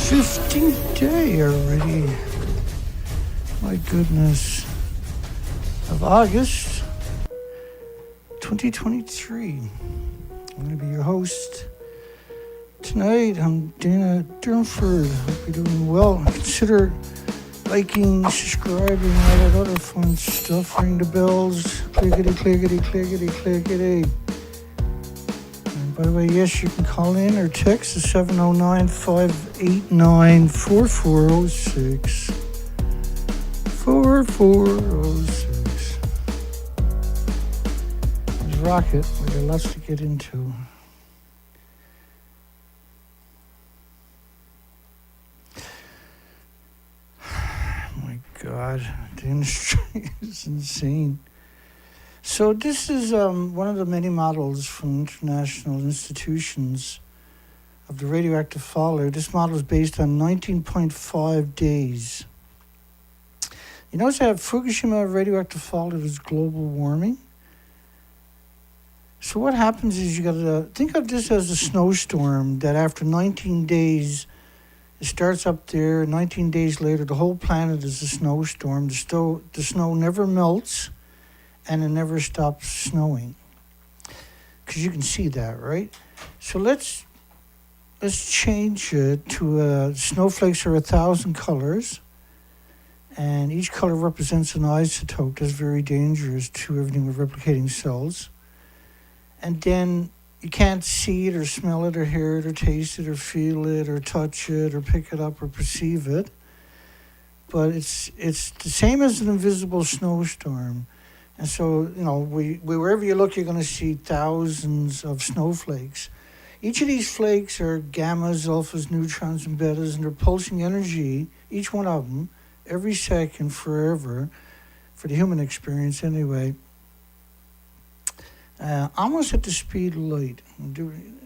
15th day already. My goodness. Of August 2023. I'm going to be your host tonight. I'm Durnford. Hope you're doing well. Consider liking, subscribing, all that other fun stuff. Ring the bells. Clickety, clickety, clickety, clickety. And by the way, yes, you can call in or text to 709-589-4406. 4406. There's Rocket. We got lots to get into. God, the industry is insane. So this is one of the many models from international institutions of the radioactive fallout. This model is based on 19.5 days. You notice that Fukushima radioactive fallout is global warming. So what happens is you got to think of this as a snowstorm that after 19 days, it starts up there. 19 days later, the whole planet is a snowstorm. The snow never melts, and it never stops snowing. Because you can see that, right? So let's change it to snowflakes are 1,000 colors, and each color represents an isotope that's very dangerous to everything with replicating cells. And then you can't see it or smell it or hear it or taste it or feel it or touch it or pick it up or perceive it. But it's the same as an invisible snowstorm. And so, you know, wherever you look, you're going to see thousands of snowflakes. Each of these flakes are gammas, alphas, neutrons, and betas, and they're pulsing energy, each one of them, every second, forever, for the human experience anyway. Almost at the speed of light.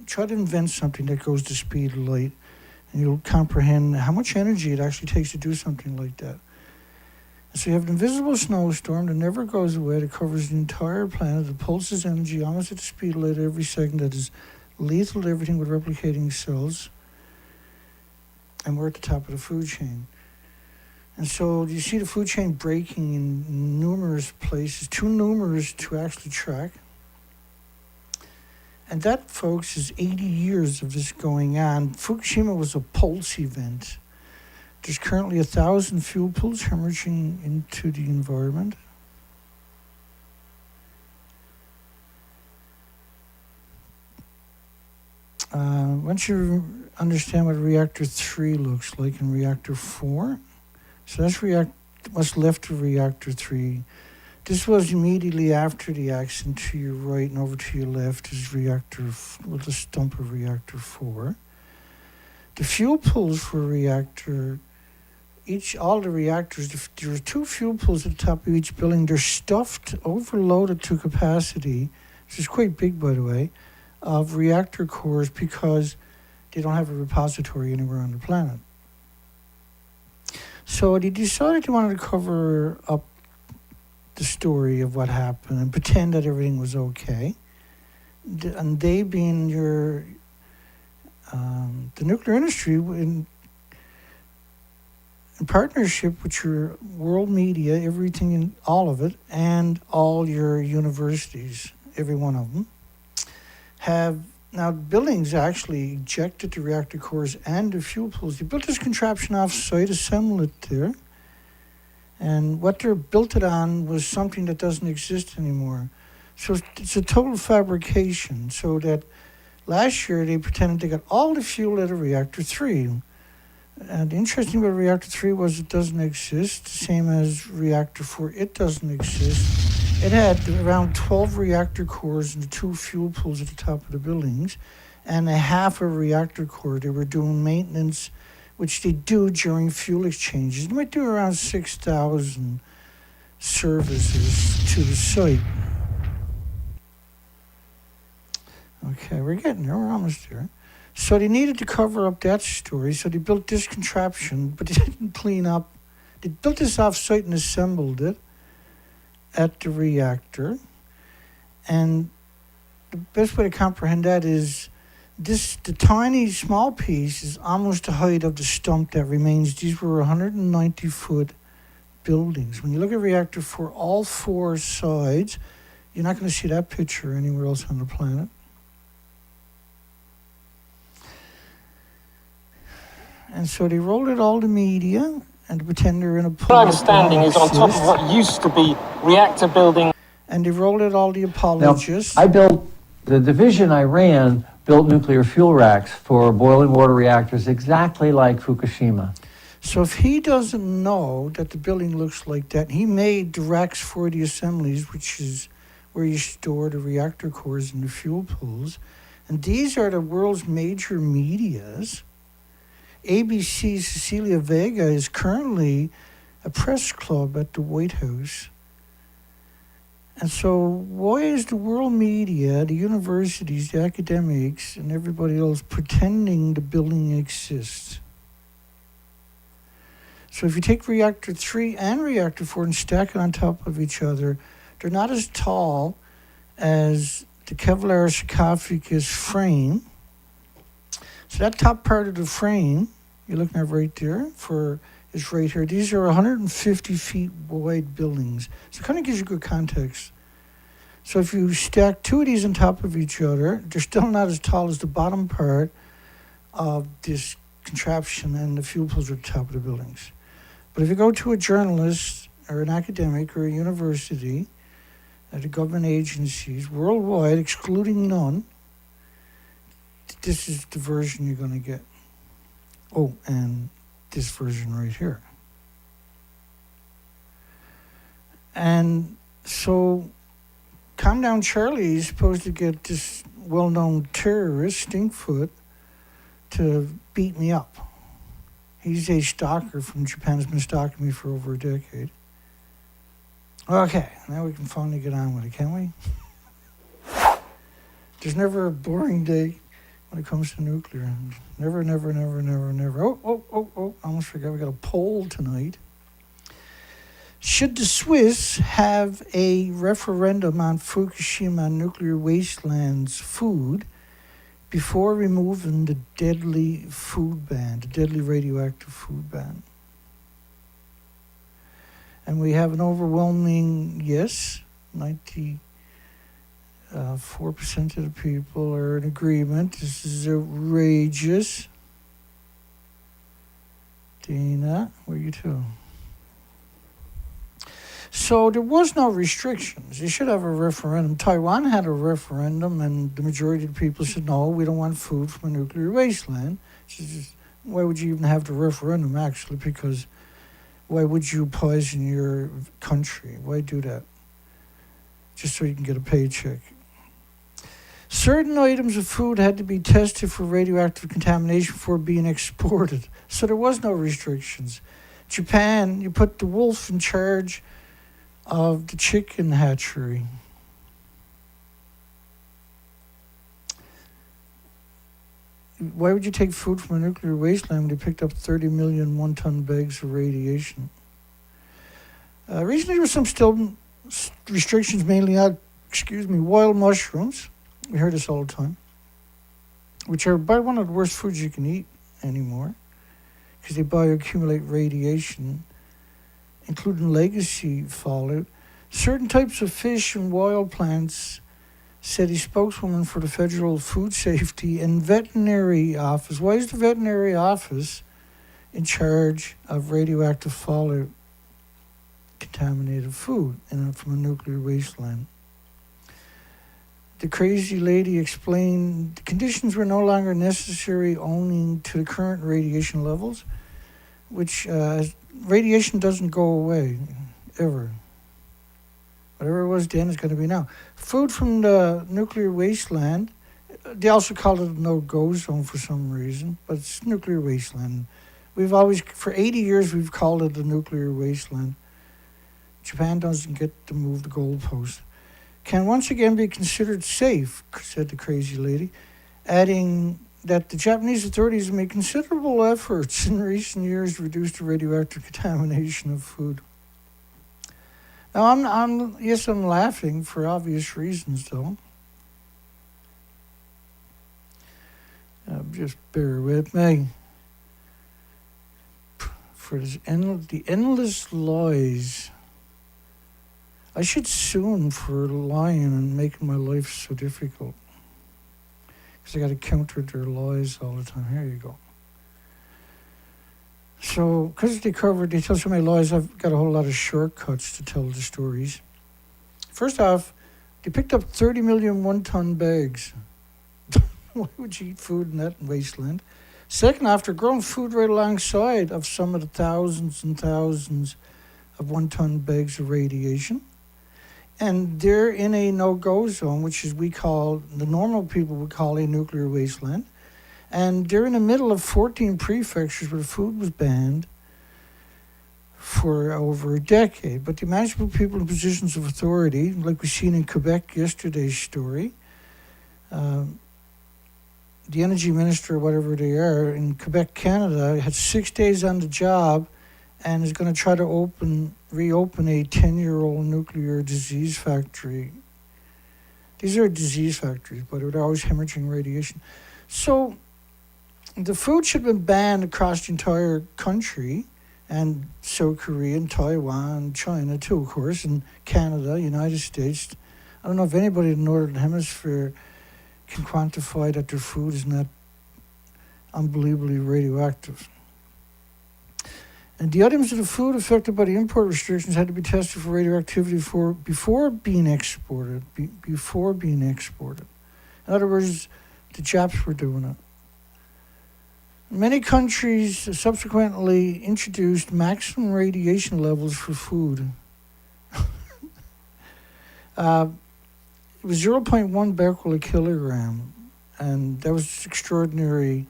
Try to invent something that goes the speed of light, and you'll comprehend how much energy it actually takes to do something like that. And so you have an invisible snowstorm that never goes away, that covers the entire planet, that pulses energy almost at the speed of light every second, that is lethal to everything with replicating cells. And we're at the top of the food chain. And so you see the food chain breaking in numerous places, too numerous to actually track. And that, folks, is 80 years of this going on. Fukushima was a pulse event. There's currently 1,000 fuel pools hemorrhaging into the environment. Once you understand what reactor 3 looks like in reactor 4, so that's what's left of reactor 3. This was immediately after the accident. To your right and over to your left is the stump of reactor 4. The fuel pools for reactor, all the reactors, there are 2 fuel pools at the top of each building. They're stuffed, overloaded to capacity, which is quite big, by the way, of reactor cores because they don't have a repository anywhere on the planet. So they decided they wanted to cover up the story of what happened and pretend that everything was okay. And they being the nuclear industry in partnership with your world media, everything in all of it, and all your universities, every one of them, have now buildings actually ejected the reactor cores and the fuel pools. They built this contraption off-site, assembled it there, and what they're built it on was something that doesn't exist anymore. So it's a total fabrication. So that last year they pretended they got all the fuel out of reactor 3. And the interesting about reactor 3 was it doesn't exist, the same as reactor 4. It doesn't exist. It had around 12 reactor cores and the 2 fuel pools at the top of the buildings, and a half a reactor core. They were doing maintenance, which they do during fuel exchanges. They might do around 6,000 services to the site. Okay, we're getting there. We're almost there. So they needed to cover up that story, so they built this contraption, but they didn't clean up. They built this off-site and assembled it at the reactor. And the best way to comprehend that is The tiny small piece is almost the height of the stump that remains. These were 190-foot buildings. When you look at reactor 4, all four sides, you're not going to see that picture anywhere else on the planet. And so they rolled it all to media and to pretend they're in a pool. My understanding is on top of what used to be reactor building. And they rolled it all the apologists. Now, the division I ran built nuclear fuel racks for boiling water reactors exactly like Fukushima. So if he doesn't know that the building looks like that, he made the racks for the assemblies, which is where you store the reactor cores and the fuel pools. And these are the world's major medias. ABC's Cecilia Vega is currently a press club at the White House. And so why is the world media, the universities, the academics, and everybody else pretending the building exists? So if you take reactor 3 and reactor 4 and stack it on top of each other, they're not as tall as the Kevlar sarcophagus frame. So that top part of the frame, you're looking at right there, is right here. These are 150 feet wide buildings. So it kind of gives you good context. So if you stack two of these on top of each other, they're still not as tall as the bottom part of this contraption, and the fuel pools are at the top of the buildings. But if you go to a journalist or an academic or a university, the government agencies worldwide, excluding none, this is the version you're going to get. Oh, and this version right here. And so Calm Down Charlie is supposed to get this well-known terrorist, Stinkfoot, to beat me up. He's a stalker from Japan, has been stalking me for over a decade. Okay, now we can finally get on with it, can we? There's never a boring day when it comes to nuclear. Never, never, never, never, never. Oh, I almost forgot we got a poll tonight. Should the Swiss have a referendum on Fukushima nuclear wastelands food before removing the deadly food ban, the deadly radioactive food ban? And we have an overwhelming yes. 94% of the people are in agreement. This is outrageous. Dana, where are you to? So there was no restrictions. You should have a referendum. Taiwan had a referendum, and the majority of the people said, no, we don't want food from a nuclear wasteland. Why would you even have the referendum, actually? Because why would you poison your country? Why do that? Just so you can get a paycheck. Certain items of food had to be tested for radioactive contamination before being exported. So there was no restrictions. Japan, you put the wolf in charge of the chicken hatchery. Why would you take food from a nuclear wasteland when they picked up 30 million one-ton bags of radiation? Recently there were some still restrictions, mainly on, wild mushrooms. We hear this all the time, which are by one of the worst foods you can eat anymore, because they bioaccumulate radiation, including legacy fallout. Certain types of fish and wild plants, said a spokeswoman for the Federal Food Safety and Veterinary Office. Why is the veterinary office in charge of radioactive fallout, contaminated food from a nuclear wasteland? The crazy lady explained the conditions were no longer necessary owing to the current radiation levels, which radiation doesn't go away, ever. Whatever it was then is going to be now. Food from the nuclear wasteland, they also call it a no-go zone for some reason, but it's nuclear wasteland. We've always, for 80 years, we've called it a nuclear wasteland. Japan doesn't get to move the goalpost. Can once again be considered safe, said the crazy lady, adding that the Japanese authorities have made considerable efforts in recent years to reduce the radioactive contamination of food. Now, I'm laughing for obvious reasons, though. just bear with me. For the endless lies. I should sue him for lying and making my life so difficult. Because I got to counter their lies all the time. Here you go. So, because they tell so many lies, I've got a whole lot of shortcuts to tell the stories. First off, they picked up 30 million one-ton bags. Why would you eat food in that wasteland? Second off, they're growing food right alongside of some of the thousands and thousands of one-ton bags of radiation. And they're in a no-go zone, which is the normal people would call a nuclear wasteland. And they're in the middle of 14 prefectures where food was banned for over a decade. But the management people in positions of authority, like we've seen in Quebec yesterday's story, the energy minister, or whatever they are, in Quebec, Canada, had 6 days on the job and is going to try to reopen a 10-year-old nuclear disease factory. These are disease factories, but they're always hemorrhaging radiation. So the food should have been banned across the entire country, and South Korea and Taiwan, China too, of course, and Canada, United States. I don't know if anybody in the Northern Hemisphere can quantify that their food is not unbelievably radioactive. And the items of the food affected by the import restrictions had to be tested for radioactivity before being exported. Before being exported. In other words, the Japs were doing it. Many countries subsequently introduced maximum radiation levels for food. It was 0.1 becquerel a kilogram, and that was extraordinary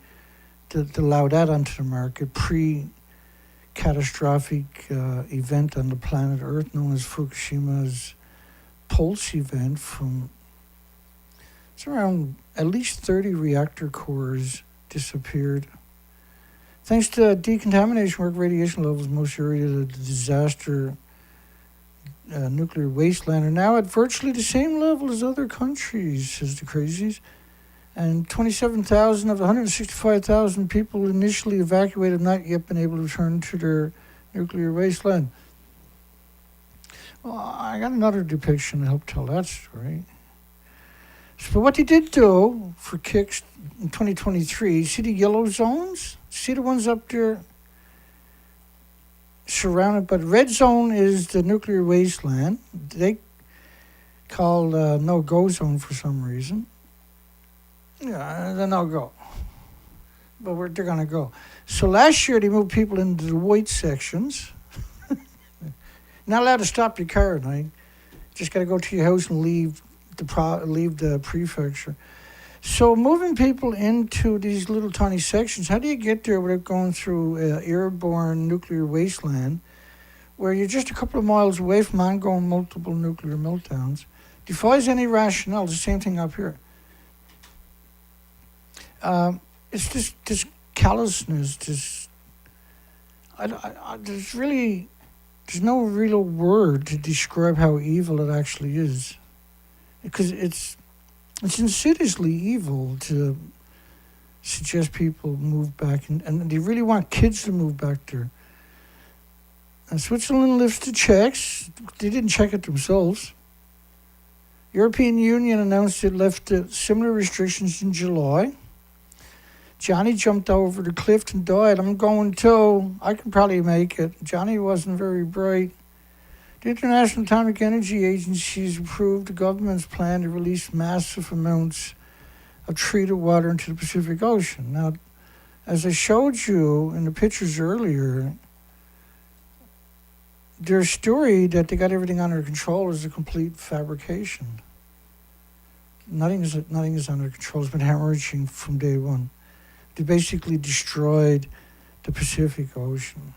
to allow that onto the market pre-catastrophic event on the planet Earth known as Fukushima's pulse event. It's around at least 30 reactor cores disappeared. Thanks to decontamination work, radiation levels in most areas of the disaster nuclear wasteland are now at virtually the same level as other countries, says the crazies. And 27,000 of the 165,000 people initially evacuated have not yet been able to return to their nuclear wasteland. Well, I got another depiction to help tell that story. So what they did do for kicks in 2023, see the yellow zones? See the ones up there surrounded, but red zone is the nuclear wasteland. They call no-go zone for some reason. Yeah, the no-go. But they're going to go. So last year they moved people into the white sections. Not allowed to stop your car at night. Just got to go to your house and leave the prefecture. So moving people into these little tiny sections, how do you get there without going through airborne nuclear wasteland where you're just a couple of miles away from ongoing multiple nuclear meltdowns? Defies any rationale. It's the same thing up here. It's this callousness, there's no real word to describe how evil it actually is. Because it's insidiously evil to suggest people move back, and they really want kids to move back there. And Switzerland lifts the checks. They didn't check it themselves. European Union announced it lifted similar restrictions in July. Johnny jumped over the cliff and died. I'm going too. I can probably make it. Johnny wasn't very bright. The International Atomic Energy Agency has approved the government's plan to release massive amounts of treated water into the Pacific Ocean. Now, as I showed you in the pictures earlier, their story that they got everything under control is a complete fabrication. Nothing is under control. It's been hemorrhaging from day one. They basically destroyed the Pacific Ocean.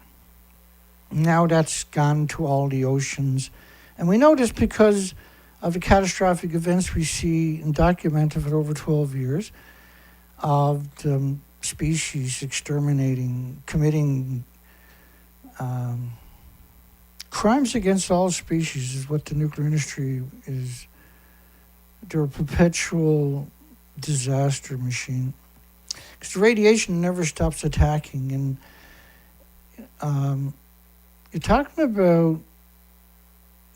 Now that's gone to all the oceans. And we know this because of the catastrophic events we see and documented for over 12 years of the species committing crimes against all species is what the nuclear industry is. They're a perpetual disaster machine. because the radiation never stops attacking. And you're talking about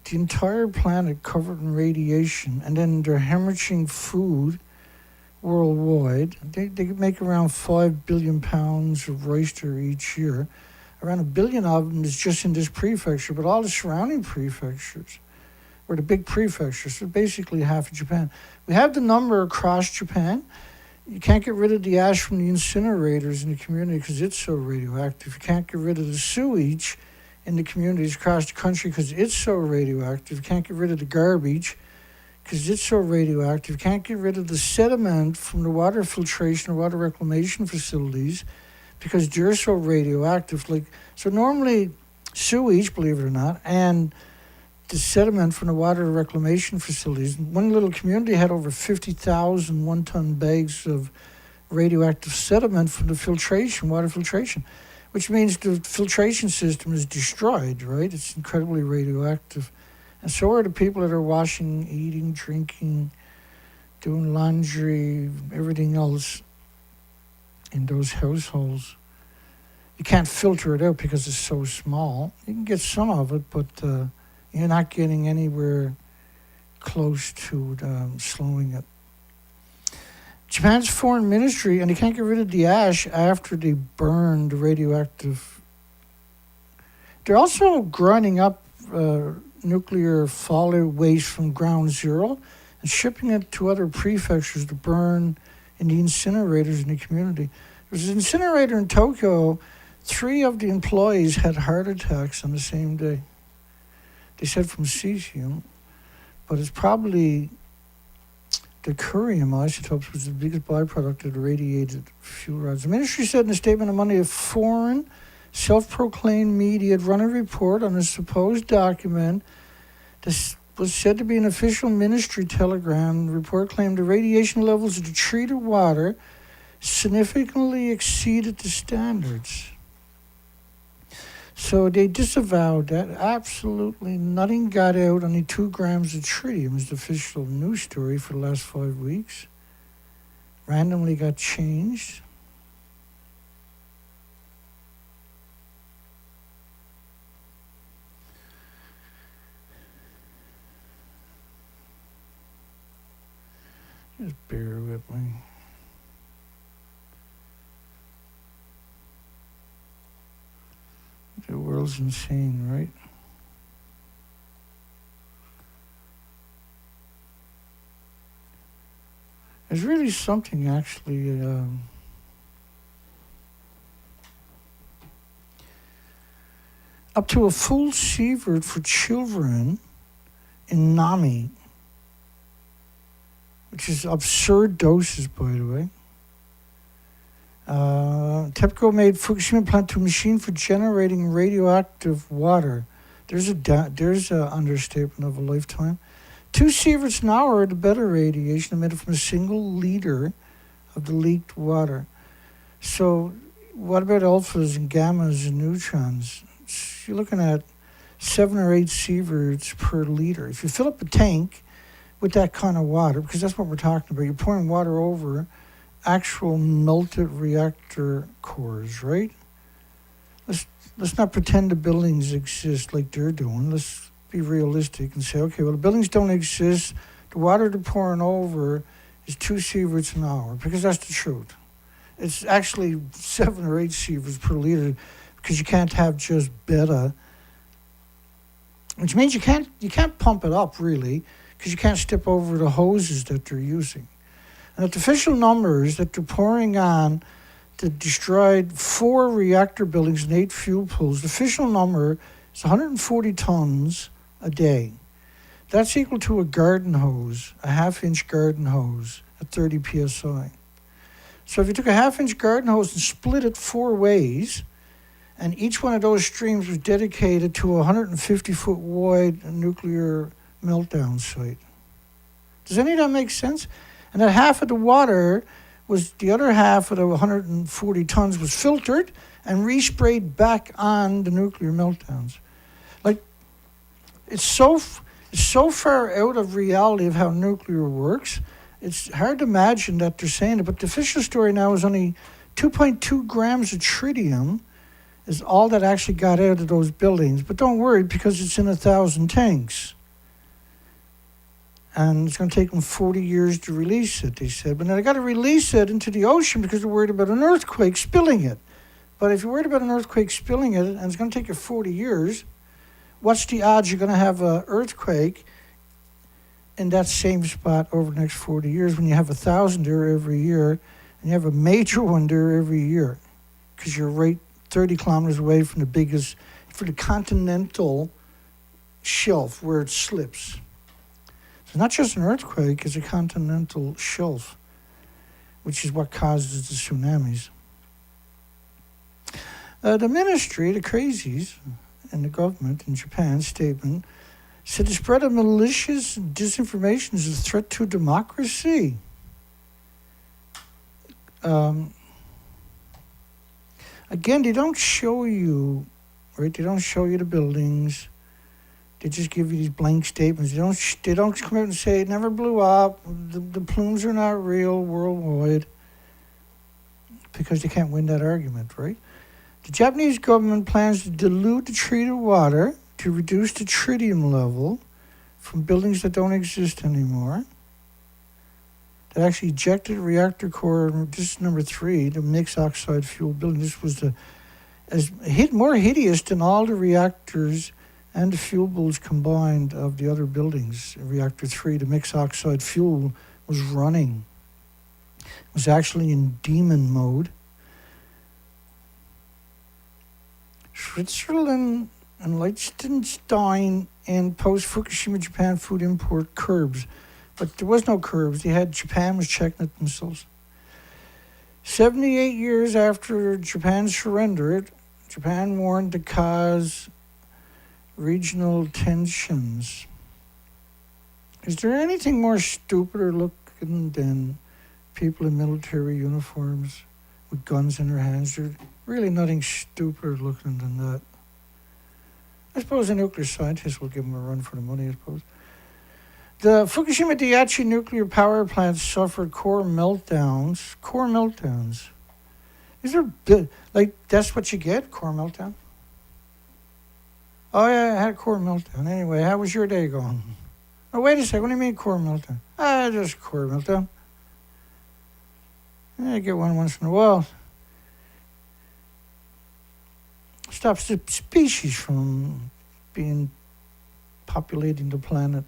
the entire planet covered in radiation, and then they're hemorrhaging food worldwide. They make around 5 billion pounds of oyster each year. Around 1 billion of them is just in this prefecture, but all the surrounding prefectures, or the big prefectures, so basically half of Japan. We have the number across Japan. You can't get rid of the ash from the incinerators in the community because it's so radioactive. You can't get rid of the sewage in the communities across the country because it's so radioactive. You can't get rid of the garbage because it's so radioactive. You can't get rid of the sediment from the water filtration or water reclamation facilities because they're so radioactive. So normally sewage, believe it or not, and the sediment from the water reclamation facilities, one little community had over 50,000 one-ton bags of radioactive sediment from the water filtration, which means the filtration system is destroyed, right? It's incredibly radioactive. And so are the people that are washing, eating, drinking, doing laundry, everything else in those households. You can't filter it out because it's so small. You can get some of it, but you're not getting anywhere close to slowing it. Japan's foreign ministry, and they can't get rid of the ash after they burn the radioactive. They're also grinding up nuclear fallout waste from ground zero and shipping it to other prefectures to burn in the incinerators in the community. There's an incinerator in Tokyo. 3 of the employees had heart attacks on the same day. They said from cesium, but it's probably the curium isotopes, was the biggest byproduct of the radiated fuel rods. The ministry said in a statement on Monday a foreign self-proclaimed media had run a report on a supposed document. This was said to be an official ministry telegram. The report claimed the radiation levels of the treated water significantly exceeded the standards. So they disavowed that. Absolutely nothing got out. Only 2 grams of tritium is the official news story for the last 5 weeks. Randomly got changed. Just bear with me. The world's insane, right? There's really something actually up to a full sievert for children in Nami, which is absurd doses, by the way. TEPCO made Fukushima plant to a machine for generating radioactive water. There's a understatement of a lifetime. 2 sieverts an hour are the better radiation emitted from a single liter of the leaked water. So what about alphas and gammas and neutrons? You're looking at 7 or 8 sieverts per liter. If you fill up a tank with that kind of water, because that's what we're talking about, you're pouring water over actual melted reactor cores, right? Let's not pretend the buildings exist like they're doing. Let's be realistic and say, okay, well, the buildings don't exist. The water they're pouring over is 2 sieverts an hour, because that's the truth. It's actually 7 or 8 sieverts per liter, because you can't have just beta, which means you can't pump it up really, because you can't step over the hoses that they're using. And the official numbers that they're pouring on that destroyed 4 reactor buildings and 8 fuel pools, the official number is 140 tons a day. That's equal to a garden hose, a half-inch garden hose at 30 psi. So if you took a half-inch garden hose and split it 4 ways, and each one of those streams was dedicated to a 150-foot wide nuclear meltdown site. Does any of that make sense? And that half of the water was, the other half of the 140 tons was filtered and resprayed back on the nuclear meltdowns. Like, it's so far out of reality of how nuclear works. It's hard to imagine that they're saying it, but the official story now is only 2.2 grams of tritium is all that actually got out of those buildings. But don't worry, because it's in 1,000 tanks. And it's going to take them 40 years to release it, they said. But now they got to release it into the ocean because they're worried about an earthquake spilling it. But if you're worried about an earthquake spilling it, and it's going to take you 40 years, what's the odds you're going to have an earthquake in that same spot over the next 40 years when you have 1,000 there every year, and you have a major one there every year? Because you're right 30 kilometers away from the biggest, for the continental shelf where it slips. It's not just an earthquake, it's a continental shelf, which is what causes the tsunamis. The ministry, the crazies, and the government in Japan's statement said the spread of malicious disinformation is a threat to democracy. Again, they don't show you, right? They don't show you the buildings. They just give you these blank statements. They don't come out and say it never blew up. The plumes are not real worldwide, because they can't win that argument, right? The Japanese government plans to dilute the treated water to reduce the tritium level from buildings that don't exist anymore. That actually ejected a reactor core. This is number 3, the mixed oxide fuel building. This was more hideous than all the reactors and the fuel bowls combined of the other buildings. Reactor 3, the mixed oxide fuel was running. It was actually in demon mode. Switzerland and Liechtenstein and post-Fukushima Japan food import curbs. But there was no curbs. Japan was checking it themselves. 78 years after Japan surrendered, Japan warned to cause regional tensions. Is there anything more stupider looking than people in military uniforms with guns in their hands? There's really nothing stupider looking than that. I suppose a nuclear scientist will give them a run for the money, I suppose. The Fukushima Daiichi nuclear power plant suffered core meltdowns. Core meltdowns. These are, that's what you get, core meltdown? Oh, yeah, I had a core meltdown. Anyway, how was your day going? Oh, wait a second, what do you mean core meltdown? Just a core meltdown. I get one once in a while. Stops the species from populating the planet.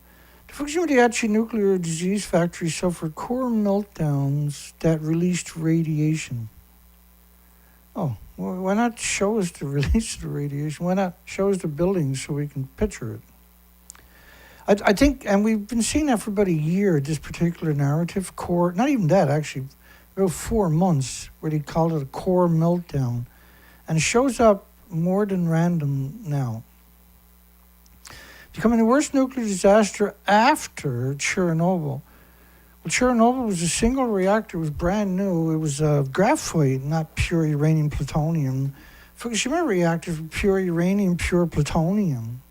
The Fukushima Daiichi nuclear disease factory suffered core meltdowns that released radiation. Oh, well, why not show us the release of the radiation? Why not show us the buildings so we can picture it? I think, and we've been seeing that for about a year, this particular narrative, core, not even that actually, about 4 months, where they called it a core meltdown. And it shows up more than random now. Becoming the worst nuclear disaster after Chernobyl. Well, Chernobyl was a single reactor. It was brand new. It was graphite, not pure uranium plutonium. Fukushima reactors were pure uranium, pure plutonium.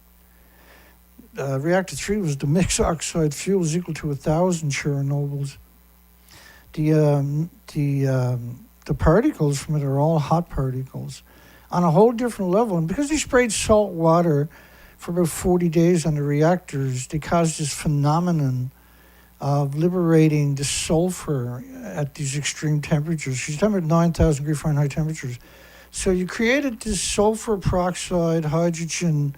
Reactor 3 was the mixed oxide fuel is equal to 1,000 Chernobyls. The particles from it are all hot particles on a whole different level. And because they sprayed salt water for about 40 days on the reactors, they caused this phenomenon of liberating the sulfur at these extreme temperatures. She's talking about 9,000 degree Fahrenheit temperatures. So you created this sulfur peroxide hydrogen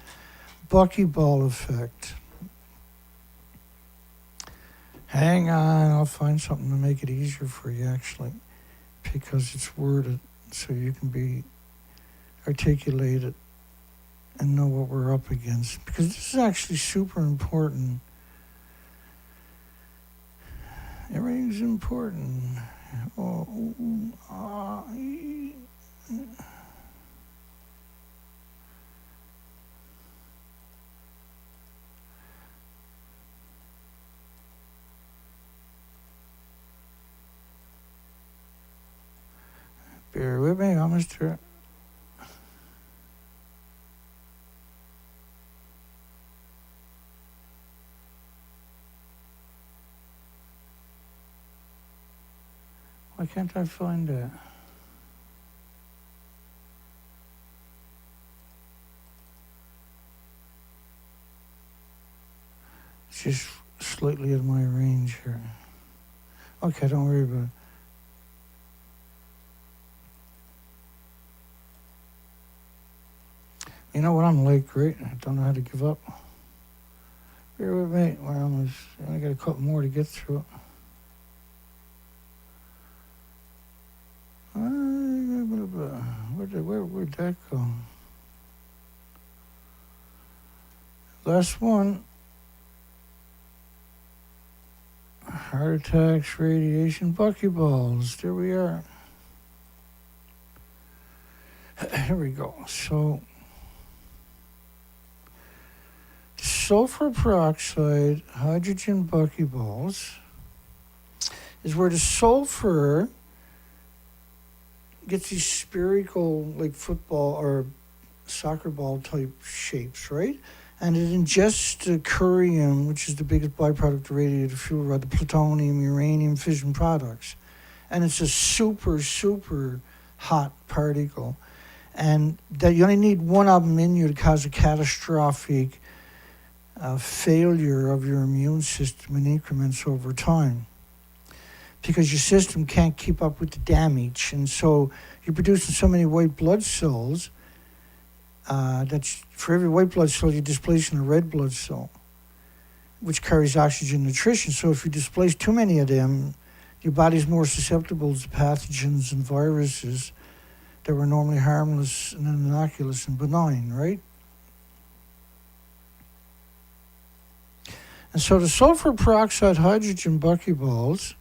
buckyball effect. Hang on, I'll find something to make it easier for you, actually, because it's worded so you can be articulated and know what we're up against, because this is actually super important. Everything's important. Bear with me, almost there. Why can't I find that? just slightly out of my range here. Okay, don't worry about it. You know what I'm like, right? I don't know how to give up. Bear with me. We're almost, I got a couple more to get through it. Where'd that go? Last one. Heart attacks, radiation, buckyballs. There we are. Here we go. So, sulfur peroxide, hydrogen buckyballs is where the sulfur gets these spherical, like football or soccer ball type shapes, right? And it ingests the curium, which is the biggest byproduct of radiative fuel rod, the plutonium, uranium fission products. And it's a super, super hot particle. And that you only need one of them in you to cause a catastrophic failure of your immune system in increments over time, because your system can't keep up with the damage. And so you're producing so many white blood cells that for every white blood cell, you're displacing a red blood cell, which carries oxygen nutrition. So if you displace too many of them, your body's more susceptible to pathogens and viruses that were normally harmless and innocuous and benign, right? And so the sulfur peroxide hydrogen buckyballs,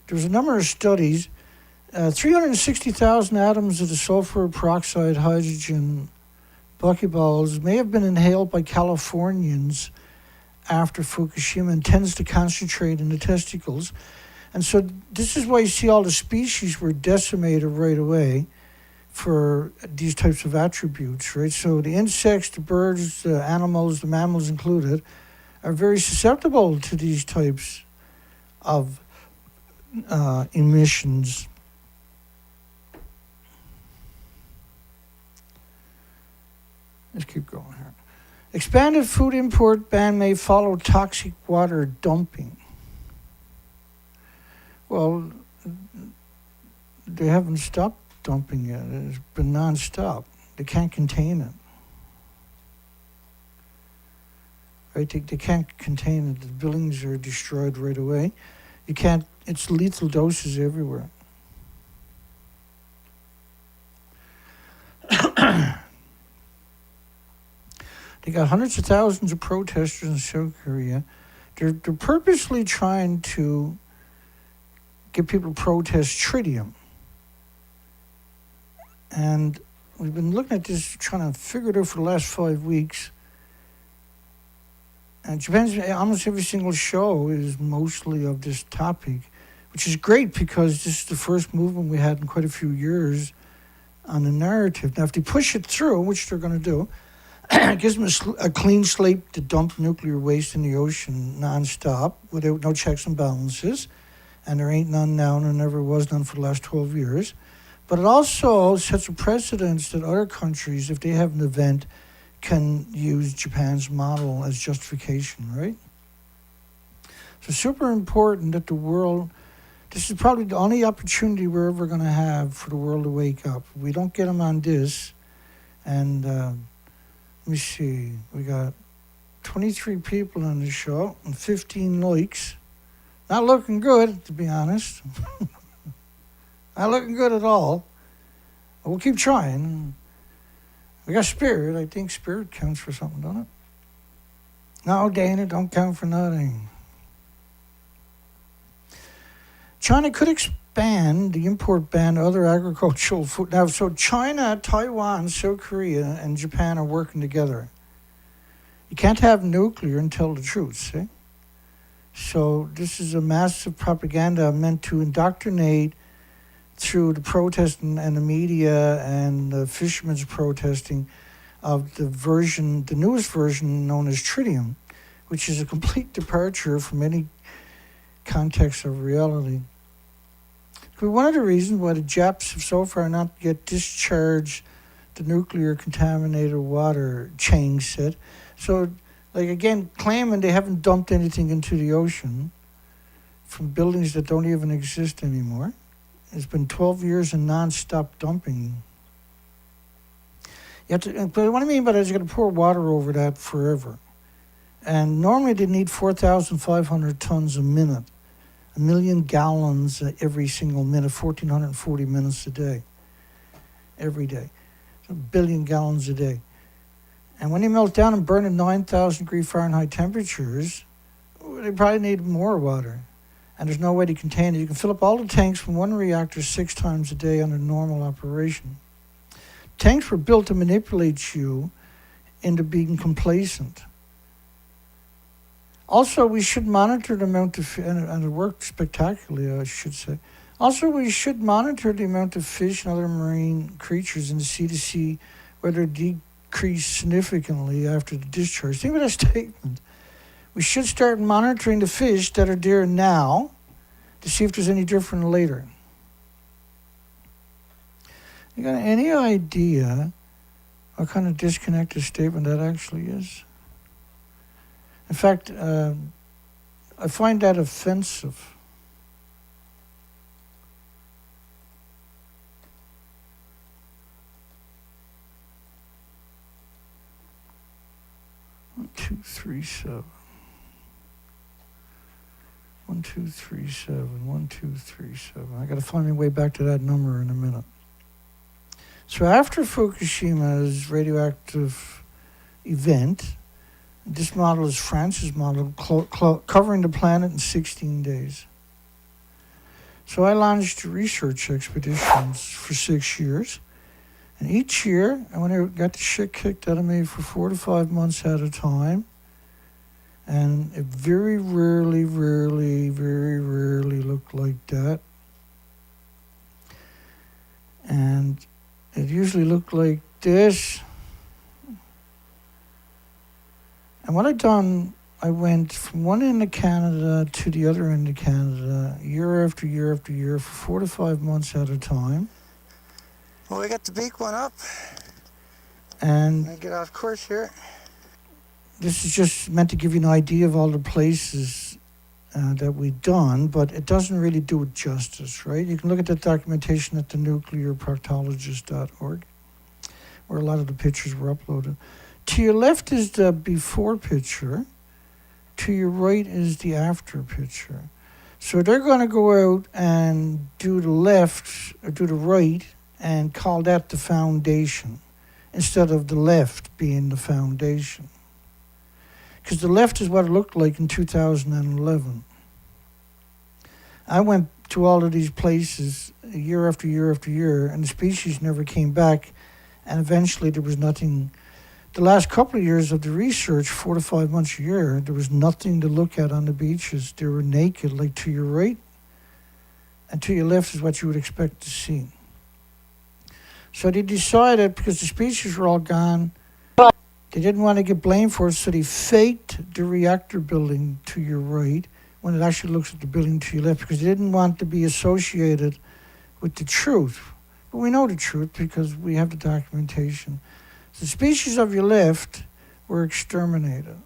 there was a number of studies. 360,000 atoms of the sulfur peroxide hydrogen buckyballs may have been inhaled by Californians after Fukushima and tends to concentrate in the testicles. And so this is why you see all the species were decimated right away for these types of attributes, right? So the insects, the birds, the animals, the mammals included, are very susceptible to these types of emissions. Let's keep going here. Expanded food import ban may follow toxic water dumping. Well, they haven't stopped dumping it. It's been nonstop. They can't contain it. Right? They can't contain it. The buildings are destroyed right away. You can't, it's lethal doses everywhere. They got hundreds of thousands of protesters in South Korea. They're purposely trying to get people to protest tritium. And we've been looking at this, trying to figure it out for the last 5 weeks. And Japan's, almost every single show is mostly of this topic, which is great because this is the first movement we had in quite a few years on the narrative. Now, if they push it through, which they're going to do, it gives them a clean slate to dump nuclear waste in the ocean nonstop without no checks and balances. And there ain't none now, and there never was none for the last 12 years. But it also sets a precedence that other countries, if they have an event, can use Japan's model as justification, right? So super important that the world, this is probably the only opportunity we're ever going to have for the world to wake up. If we don't get them on this, and let me see, we got 23 people on the show and 15 likes. Not looking good, to be honest. Not looking good at all. But we'll keep trying. We got spirit. I think spirit counts for something, don't it? No, Dana, don't count for nothing. China could expand the import ban to other agricultural food. Now, so China, Taiwan, South Korea, and Japan are working together. You can't have nuclear and tell the truth, see? So this is a massive propaganda meant to indoctrinate through the protest and the media and the fishermen's protesting of the version, the newest version known as tritium, which is a complete departure from any context of reality. One of the reasons why the Japs have so far not yet discharged the nuclear contaminated water, Chang said. So Like, again, claiming they haven't dumped anything into the ocean from buildings that don't even exist anymore. It's been 12 years of non-stop dumping. You have to, but what I mean by that is you got to pour water over that forever. And normally they need 4,500 tons a minute, 1 million gallons every single minute, 1,440 minutes a day, every day. So 1 billion gallons a day. And when they melt down and burn at 9,000 degree Fahrenheit temperatures, they probably need more water. And there's no way to contain it. You can fill up all the tanks from one reactor 6 times a day under normal operation. Tanks were built to manipulate you into being complacent. Also, we should monitor the amount of, and it worked spectacularly, I should say. Also, we should monitor the amount of fish and other marine creatures in the sea to see whether they decrease significantly after the discharge. Think of that statement. We should start monitoring the fish that are there now to see if there's any different later. You got any idea what kind of disconnected statement that actually is? In fact, I find that offensive. One, two, three, 7. 1, 2, 3, 7. 1, 2, 3, 7. I got to find my way back to that number in a minute. So after Fukushima's radioactive event, this model is France's model, covering the planet in 16 days. So I launched research expeditions for 6 years. And each year, I went out, got the shit kicked out of me for 4 to 5 months at a time. And it very rarely looked like that. And it usually looked like this. And what I done, I went from one end of Canada to the other end of Canada, year after year after year, for 4 to 5 months at a time. Well, we got the big one up. And I get off course here. this is just meant to give you an idea of all the places that we've done, but it doesn't really do it justice, right? You can look at that documentation at the nuclearproctologist.org, where a lot of the pictures were uploaded. To your left is the before picture. To your right is the after picture. So they're going to go out and do the left, or do the right, and call that the foundation, instead of the left being the foundation. Because the left is what it looked like in 2011. I went to all of these places year after year after year, and the species never came back, and eventually there was nothing. The last couple of years of the research, 4 to 5 months a year, there was nothing to look at on the beaches. They were naked, like to your right, and to your left is what you would expect to see. So they decided, because the species were all gone, they didn't want to get blamed for it, so they faked the reactor building to your right when it actually looks at the building to your left, because they didn't want to be associated with the truth. But we know the truth because we have the documentation. The species of your left were exterminated.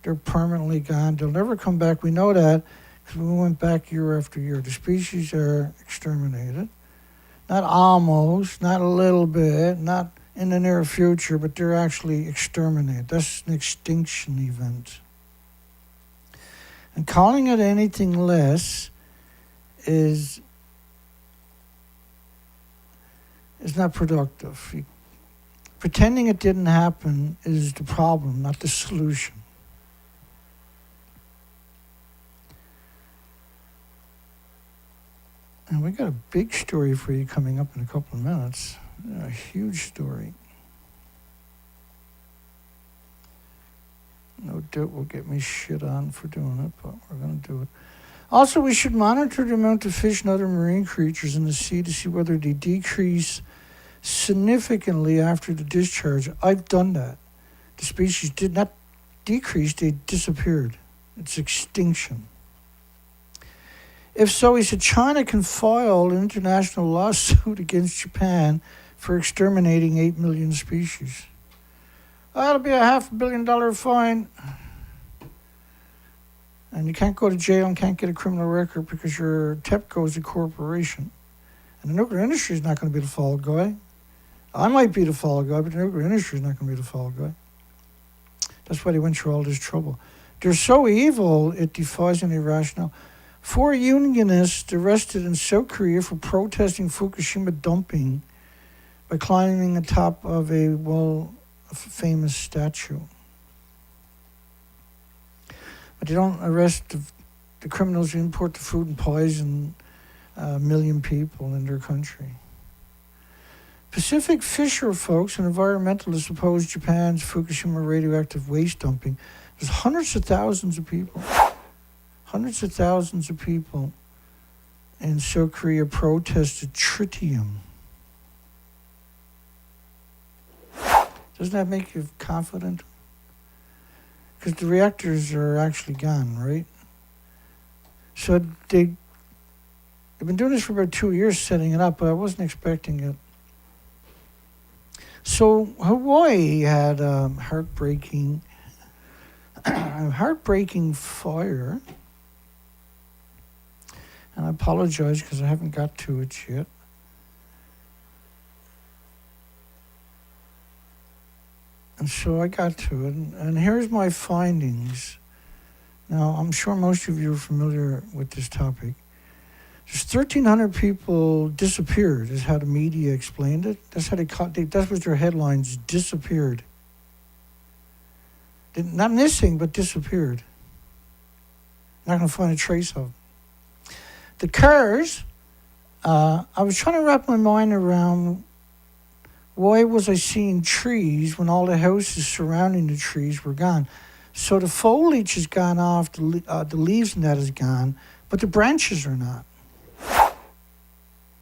They're permanently gone. They'll never come back. We know that because we went back year after year. The species are exterminated. Not almost, not a little bit, not in the near future, but they're actually exterminated. That's an extinction event. And calling it anything less is not productive. Pretending it didn't happen is the problem, not the solution. And we got a big story for you coming up in a couple of minutes. A huge story. No doubt will get me shit on for doing it, but we're going to do it. Also, we should monitor the amount of fish and other marine creatures in the sea to see whether they decrease significantly after the discharge. I've done that. The species did not decrease, they disappeared. It's extinction. If so, he said China can file an international lawsuit against Japan for exterminating 8 million species. That'll be a $500 million fine. And you can't go to jail and can't get a criminal record because your TEPCO is a corporation. And the nuclear industry is not going to be the fall guy. I might be the fall guy, but the nuclear industry is not going to be the fall guy. That's why they went through all this trouble. They're so evil, it defies any rationale. 4 unionists arrested in South Korea for protesting Fukushima dumping by climbing atop of a famous statue. But they don't arrest the criminals who import the food and poison a million people in their country. Pacific fisher folks and environmentalists oppose Japan's Fukushima radioactive waste dumping. There's hundreds of thousands of people in South Korea protested tritium. Doesn't that make you confident? Because the reactors are actually gone, right? So they've been doing this for about 2 years, setting it up, but I wasn't expecting it. So Hawaii had a heartbreaking fire. And I apologize because I haven't got to it yet. And so I got to it, and here's my findings. Now, I'm sure most of you are familiar with this topic. There's 1,300 people disappeared, is how the media explained it. That's how that was their headlines, disappeared. Not missing, but disappeared. Not going to find a trace of. The cars, I was trying to wrap my mind around why was I seeing trees when all the houses surrounding the trees were gone. So the foliage has gone off, the leaves and that is gone, but the branches are not.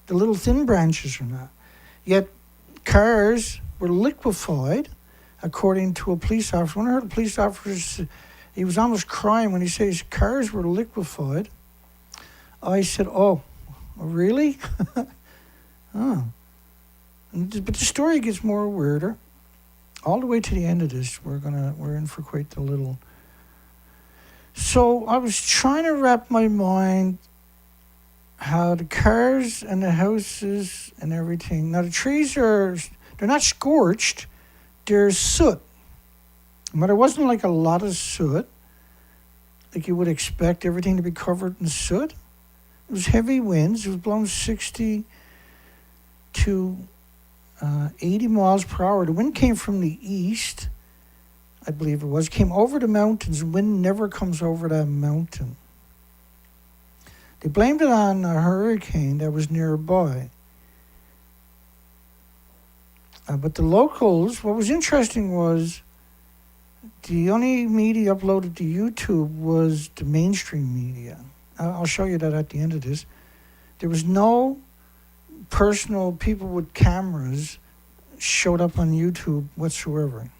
The little thin branches are not. Yet cars were liquefied, according to a police officer. When I heard a police officer, he was almost crying when he says cars were liquefied. I said, oh, really? Oh. But the story gets more weirder. All the way to the end of this, we're in for quite the little. So I was trying to wrap my mind how the cars and the houses and everything. Now the trees they're not scorched, they're soot. But it wasn't like a lot of soot, like you would expect everything to be covered in soot. It was heavy winds. It was blowing 60 to 80 miles per hour. The wind came from the east, I believe it was. Came over the mountains. The wind never comes over that mountain. They blamed it on a hurricane that was nearby. But the locals, what was interesting was the only media uploaded to YouTube was the mainstream media. I'll show you that at the end of this. There was no personal people with cameras showed up on YouTube whatsoever.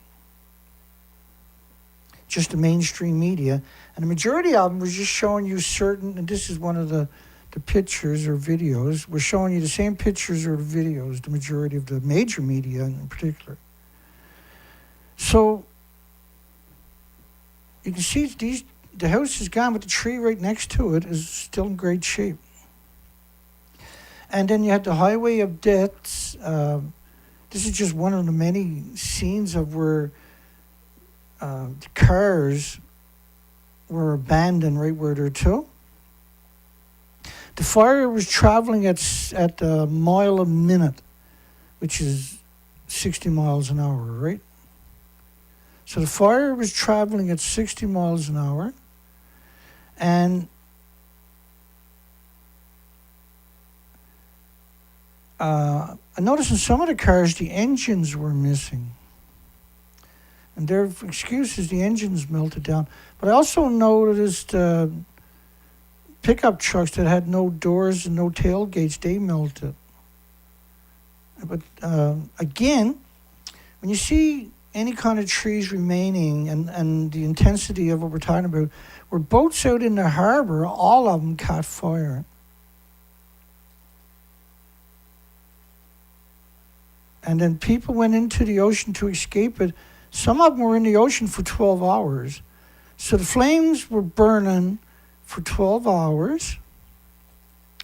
Just the mainstream media. And the majority of them was just showing you certain, and this is one of the pictures or videos, we're showing you the same pictures or videos, the majority of the major media in particular. So you can see the house is gone, but the tree right next to it is still in great shape. And then you had the highway of deaths. This is just one of the many scenes of where the cars were abandoned right where they're to. The fire was traveling at a mile a minute, which is 60 miles an hour, right? So the fire was traveling at 60 miles an hour, and I noticed in some of the cars the engines were missing. And their excuse is the engines melted down. But I also noticed pickup trucks that had no doors and no tailgates, they melted. But again, when you see any kind of trees remaining and the intensity of what we're talking about, where boats out in the harbor, all of them caught fire. And then people went into the ocean to escape it. Some of them were in the ocean for 12 hours. So the flames were burning for 12 hours,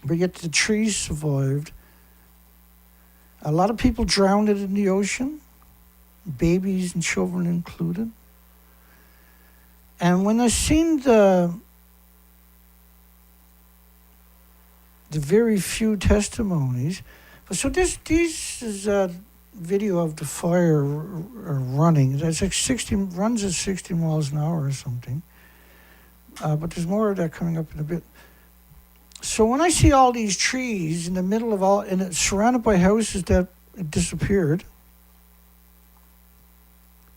but yet the trees survived. A lot of people drowned in the ocean, babies and children included. And when I seen the very few testimonies, so this is a video of the fire running. That's like runs at 60 miles an hour or something. But there's more of that coming up in a bit. So when I see all these trees in the middle of and it's surrounded by houses that disappeared,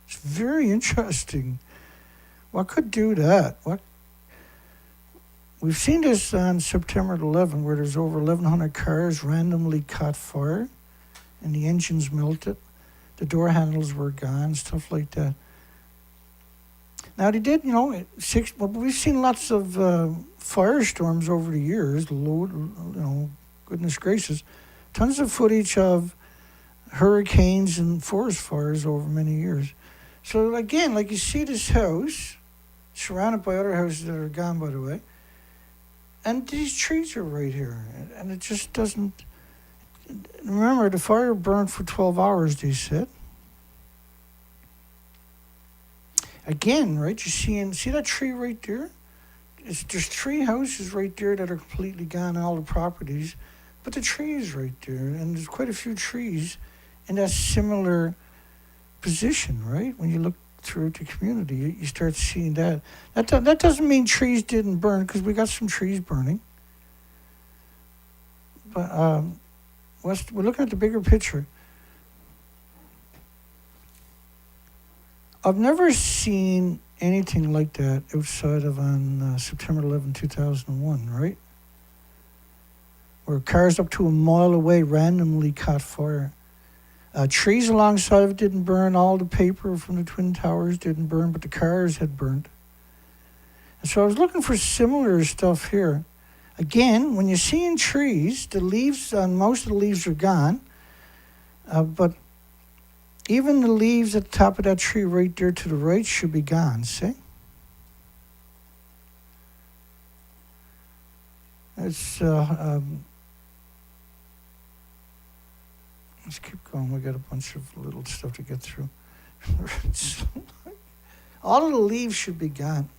it's very interesting. What could do that? We've seen this on September 11, where there's over 1,100 cars randomly caught fire, and the engines melted, the door handles were gone, stuff like that. Now they did, we've seen lots of firestorms over the years. Goodness gracious, tons of footage of hurricanes and forest fires over many years. So again, like you see this house, surrounded by other houses that are gone, by the way, and these trees are right here, and it just doesn't. Remember, the fire burned for 12 hours, they said. Again, right, see that tree right there? There's 3 houses right there that are completely gone, all the properties, but the tree is right there, and there's quite a few trees in that similar position, right? When you look throughout the community, you start seeing that. That doesn't mean trees didn't burn, because we got some trees burning. But we're looking at the bigger picture. I've never seen anything like that outside of on September 11, 2001, right? Where cars up to a mile away randomly caught fire. Trees alongside of it didn't burn. All the paper from the Twin Towers didn't burn, but the cars had burned. And so I was looking for similar stuff here. Again, when you're seeing trees, the leaves, most of the leaves are gone, but even the leaves at the top of that tree right there to the right should be gone, see? It's, let's keep going. We got a bunch of little stuff to get through. All of the leaves should be gone.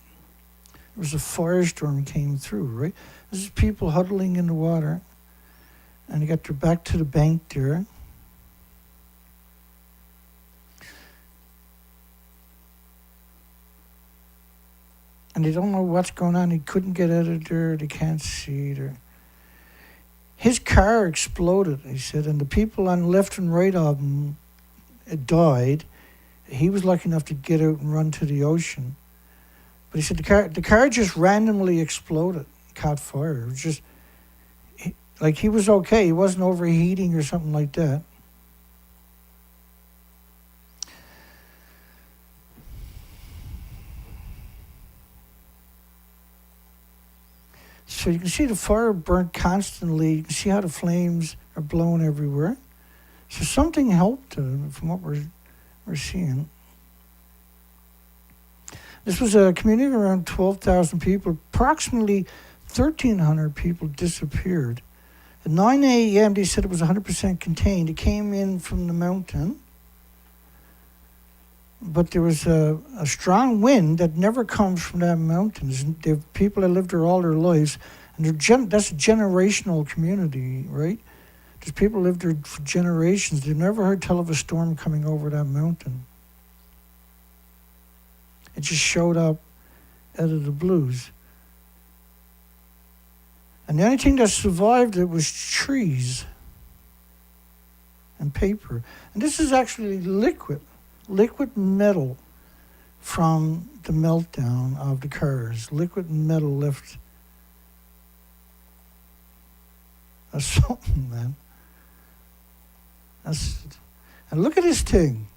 There was a firestorm came through, right? This is people huddling in the water, and they got their back to the bank there. And they don't know what's going on. He couldn't get out of there. They can't see it. His car exploded, he said, and the people on the left and right of him died. He was lucky enough to get out and run to the ocean. But he said the car just randomly exploded, caught fire. It was just, like he was okay. He wasn't overheating or something like that. So you can see the fire burnt constantly. You can see how the flames are blowing everywhere. So something helped from what we're seeing. This was a community of around 12,000 people. Approximately 1,300 people disappeared. At 9 a.m., they said it was 100% contained. It came in from the mountain. But there was a strong wind that never comes from that mountain. There are people that lived there all their lives, and that's a generational community, right? There's people that lived there for generations. They've never heard tell of a storm coming over that mountain. It just showed up out of the blues. And the only thing that survived it was trees and paper. And this is actually liquid metal from the meltdown of the cars. Liquid metal left. That's something, man. And look at this thing.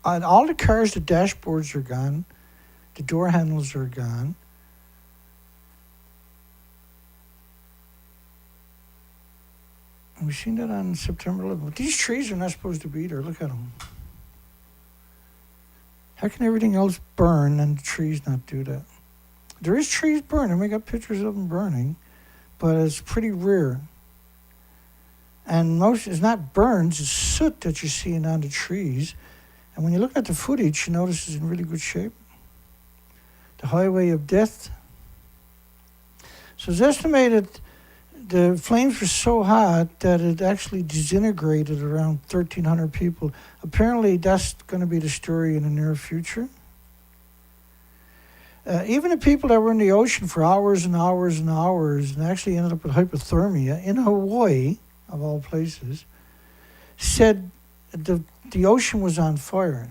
On all the cars, the dashboards are gone. The door handles are gone. And we've seen that on September 11th. But these trees are not supposed to be there. Look at them. How can everything else burn and the trees not do that? There is trees burning. We got pictures of them burning, but it's pretty rare. And most, it's not burns, it's soot that you're seeing on the trees. And when you look at the footage, you notice it's in really good shape. The highway of death. So it's estimated the flames were so hot that it actually disintegrated around 1,300 people. Apparently, that's going to be the story in the near future. Even the people that were in the ocean for hours and hours and hours and actually ended up with hypothermia in Hawaii, of all places, said the ocean was on fire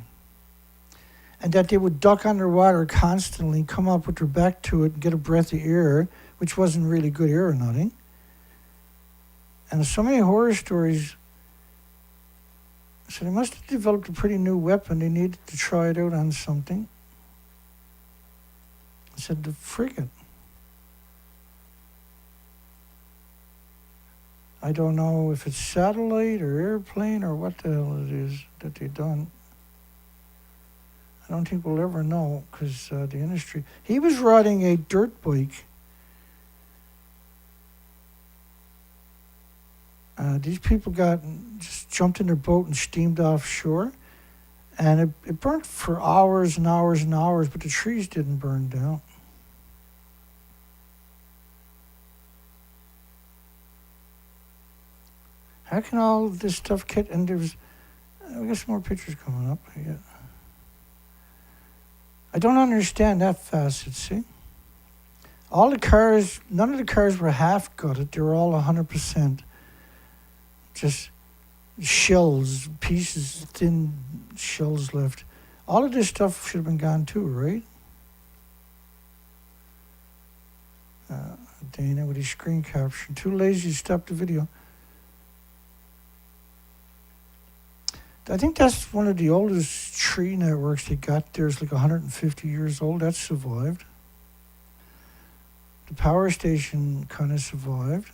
and that they would duck underwater constantly, come up with their back to it, and get a breath of air, which wasn't really good air or nothing. And there's so many horror stories. So they must have developed a pretty new weapon. They needed to try it out on something. I said, the frigate. I don't know if it's satellite or airplane or what the hell it is that they've done. I don't think we'll ever know because the industry. He was riding a dirt bike. These people just jumped in their boat and steamed offshore. And it burnt for hours and hours and hours, but the trees didn't burn down. How can all this stuff get, and there's, we got some more pictures coming up. I don't understand that facet, see? All the cars, none of the cars were half gutted, they were all 100%. Just shells, pieces, thin shells left. All of this stuff should have been gone too, right? Dana with his screen caption. Too lazy to stop the video. I think that's one of the oldest tree networks they got there. It's like 150 years old. That survived. The power station kind of survived.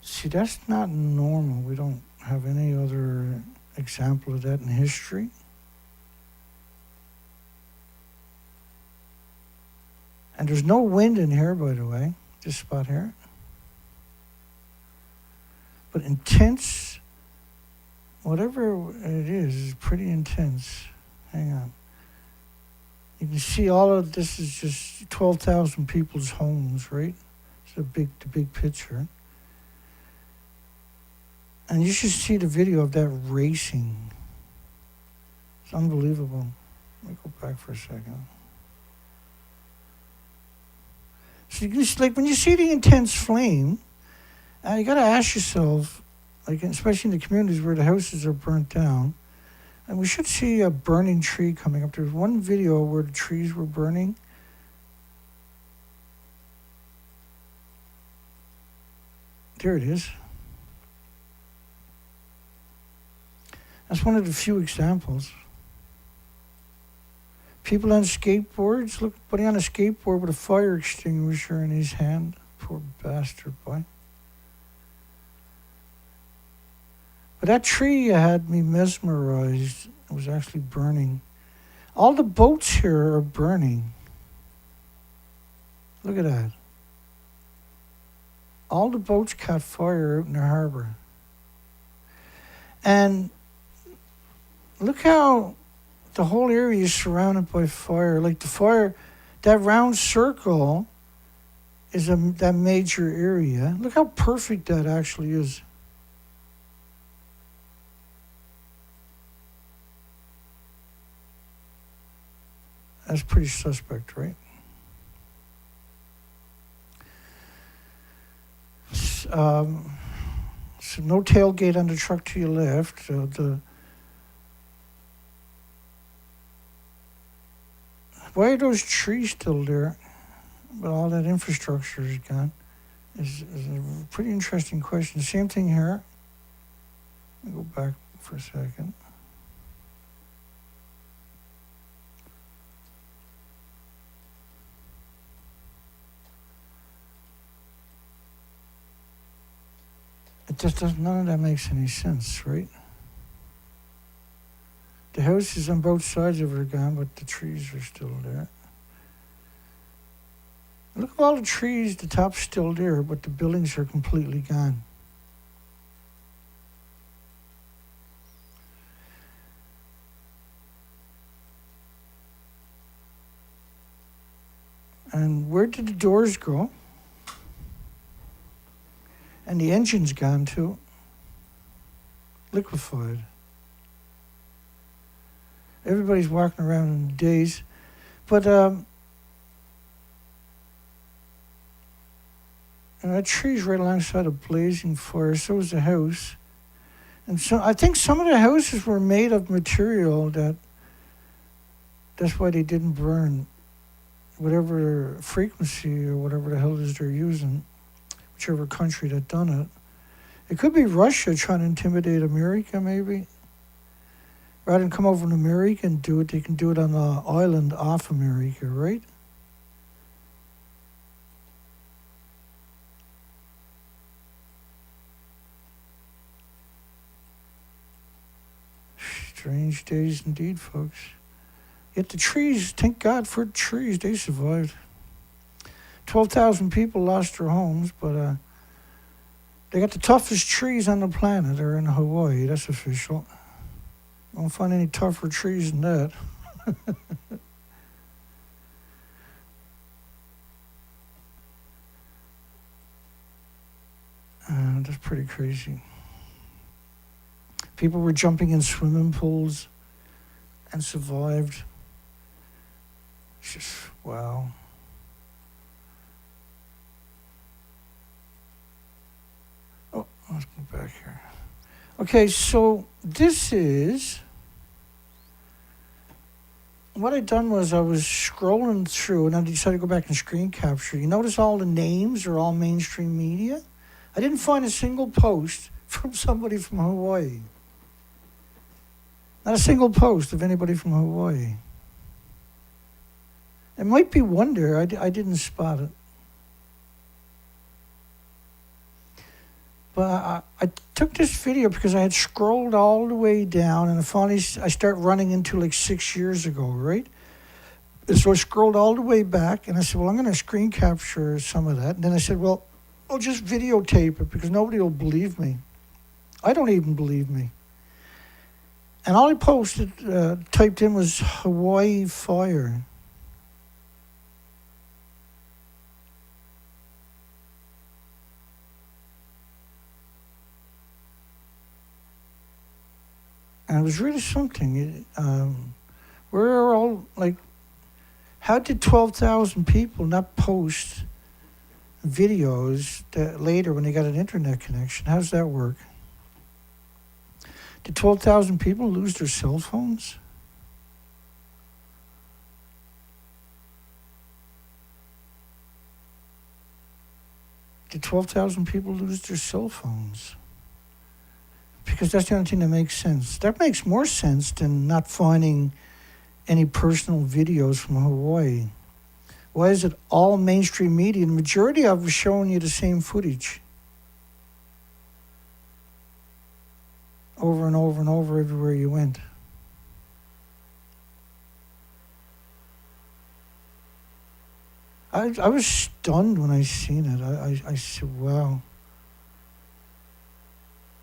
See, that's not normal. We don't have any other example of that in history. And there's no wind in here, by the way, this spot here. But intense, whatever it is pretty intense. Hang on. You can see all of this is just 12,000 people's homes, right? It's the big picture. And you should see the video of that racing. It's unbelievable. Let me go back for a second. So you just, like when you see the intense flame, you got to ask yourself, like especially in the communities where the houses are burnt down, and we should see a burning tree coming up. There's one video where the trees were burning. There it is. That's one of the few examples. People on skateboards, look, buddy on a skateboard with a fire extinguisher in his hand. Poor bastard, boy. But that tree had me mesmerized. It was actually burning. All the boats here are burning. Look at that. All the boats caught fire out in the harbor. And look how the whole area is surrounded by fire. Like the fire, that round circle is that major area. Look how perfect that actually is. That's pretty suspect, right? So no tailgate on the truck to your left. Why are those trees still there? But all that infrastructure is gone. Is a pretty interesting question. Same thing here. Let me go back for a second. none of that makes any sense, right? The houses on both sides of it are gone, but the trees are still there. Look at all the trees, the top's still there, but the buildings are completely gone. And where did the doors go? And the engine's gone too. Liquefied. Everybody's walking around in a daze. But and that tree's right alongside a blazing fire, so is the house. And so I think some of the houses were made of material that's why they didn't burn. Whatever frequency or whatever the hell it is they're using, whichever country that done it. It could be Russia trying to intimidate America, maybe. Rather than come over to America and do it, they can do it on an island off America, right? Strange days indeed, folks. Yet the trees, thank God for the trees, they survived. 12,000 people lost their homes, but they got the toughest trees on the planet. They're in Hawaii, that's official. Won't find any tougher trees than that. That's pretty crazy. People were jumping in swimming pools and survived. It's just, wow. Oh, let's go back here. Okay, so this is, what I done was I was scrolling through and I decided to go back and screen capture. You notice all the names are all mainstream media? I didn't find a single post from somebody from Hawaii. Not a single post of anybody from Hawaii. It might be wonder, I didn't spot it. But I took this video because I had scrolled all the way down and finally I start running into like 6 years ago, right? And so I scrolled all the way back and I said, well, I'm going to screen capture some of that. And then I said, well, I'll just videotape it because nobody will believe me. I don't even believe me. And all I posted, typed in was Hawaii fire. And it was really something. We're all like, how did 12,000 people not post videos that later when they got an internet connection? How does that work? Did 12,000 people lose their cell phones? Did 12,000 people lose their cell phones? Because that's the only thing that makes sense. That makes more sense than not finding any personal videos from Hawaii. Why is it all mainstream media? The majority of it was showing you the same footage. Over and over and over everywhere you went. I was stunned when I seen it. I said, wow.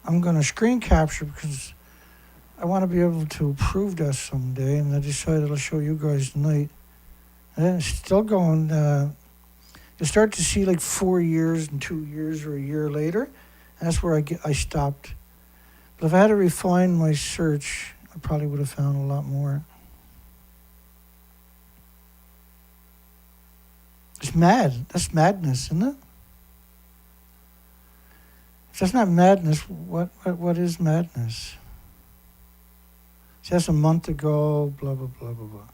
I'm going to screen capture because I want to be able to prove that someday, and I decided I'll show you guys tonight. And it's still going. You start to see like 4 years and 2 years or a year later, and that's where I stopped. But if I had to refine my search, I probably would have found a lot more. It's mad. That's madness, isn't it? If that's not madness, what is madness? Just a month ago, blah, blah, blah, blah, blah.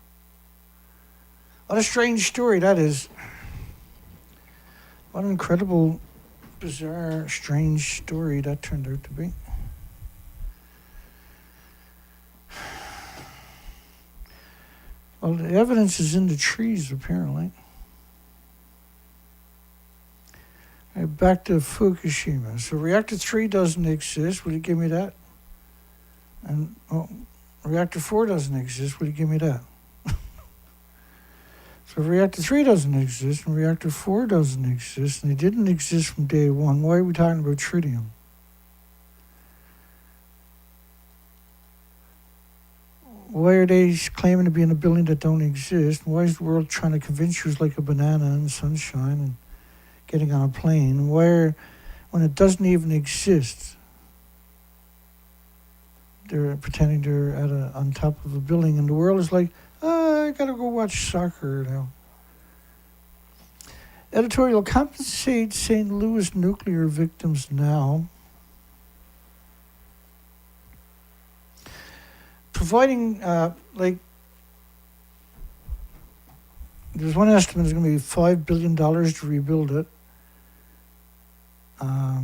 What a strange story that is. What an incredible, bizarre, strange story that turned out to be. Well, the evidence is in the trees, apparently. back to Fukushima. So reactor 3 doesn't exist. Will you give me that? And reactor 4 doesn't exist. Will you give me that? So reactor 3 doesn't exist and reactor 4 doesn't exist, and they didn't exist from day one. Why are we talking about tritium? Why are they claiming to be in a building that don't exist? Why is the world trying to convince you it's like a banana in the sunshine and getting on a plane? And when it doesn't even exist, they're pretending they're on top of a building, and the world is like, I gotta go watch soccer now. Editorial: Compensate St. Louis nuclear victims now. Providing, there's one estimate is going to be $5 billion to rebuild it. So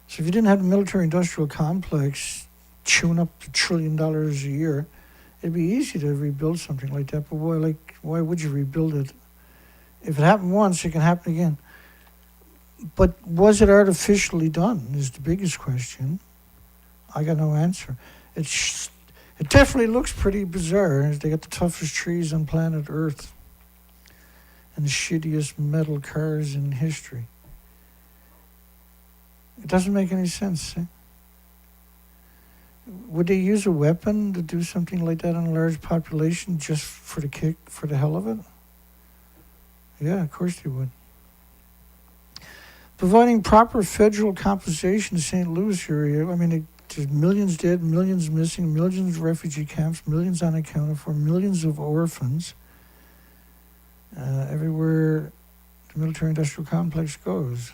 if you didn't have the military-industrial complex chewing up $1 trillion a year, it'd be easy to rebuild something like that. But why would you rebuild it? If it happened once, it can happen again. But was it artificially done is the biggest question. I got no answer. It definitely looks pretty bizarre. They got the toughest trees on planet Earth and the shittiest metal cars in history. It doesn't make any sense. Would they use a weapon to do something like that on a large population just for the hell of it? Yeah, of course they would. Providing proper federal compensation to St. Louis area. I mean, there's millions dead, millions missing, millions of refugee camps, millions unaccounted for, millions of orphans. Everywhere the military-industrial complex goes.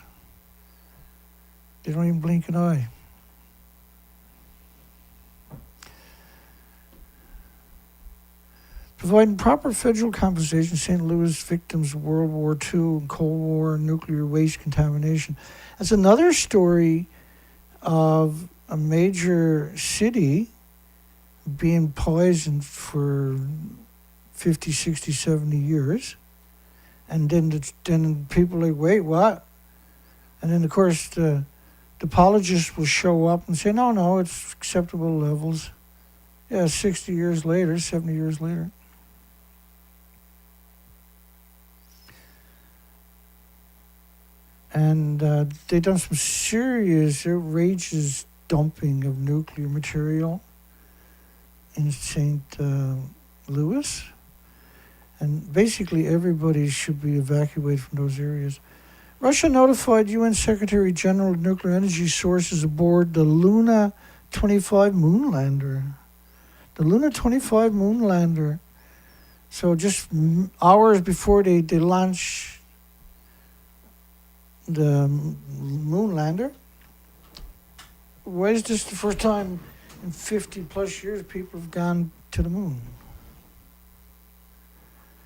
They don't even blink an eye. Providing proper federal compensation to St. Louis victims of World War II and Cold War and nuclear waste contamination. That's another story of a major city being poisoned for 50, 60, 70 years. And then people are like, wait, what? And then, of course, the apologists will show up and say, no, it's acceptable levels. Yeah, 60 years later, 70 years later. And they've done some serious, outrageous dumping of nuclear material in St. Louis. And basically everybody should be evacuated from those areas. Russia notified UN Secretary General of Nuclear Energy sources aboard the Luna 25 moonlander. The Luna 25 moonlander. So just hours before they launch the moonlander. Why is this the first time in 50 plus years people have gone to the moon?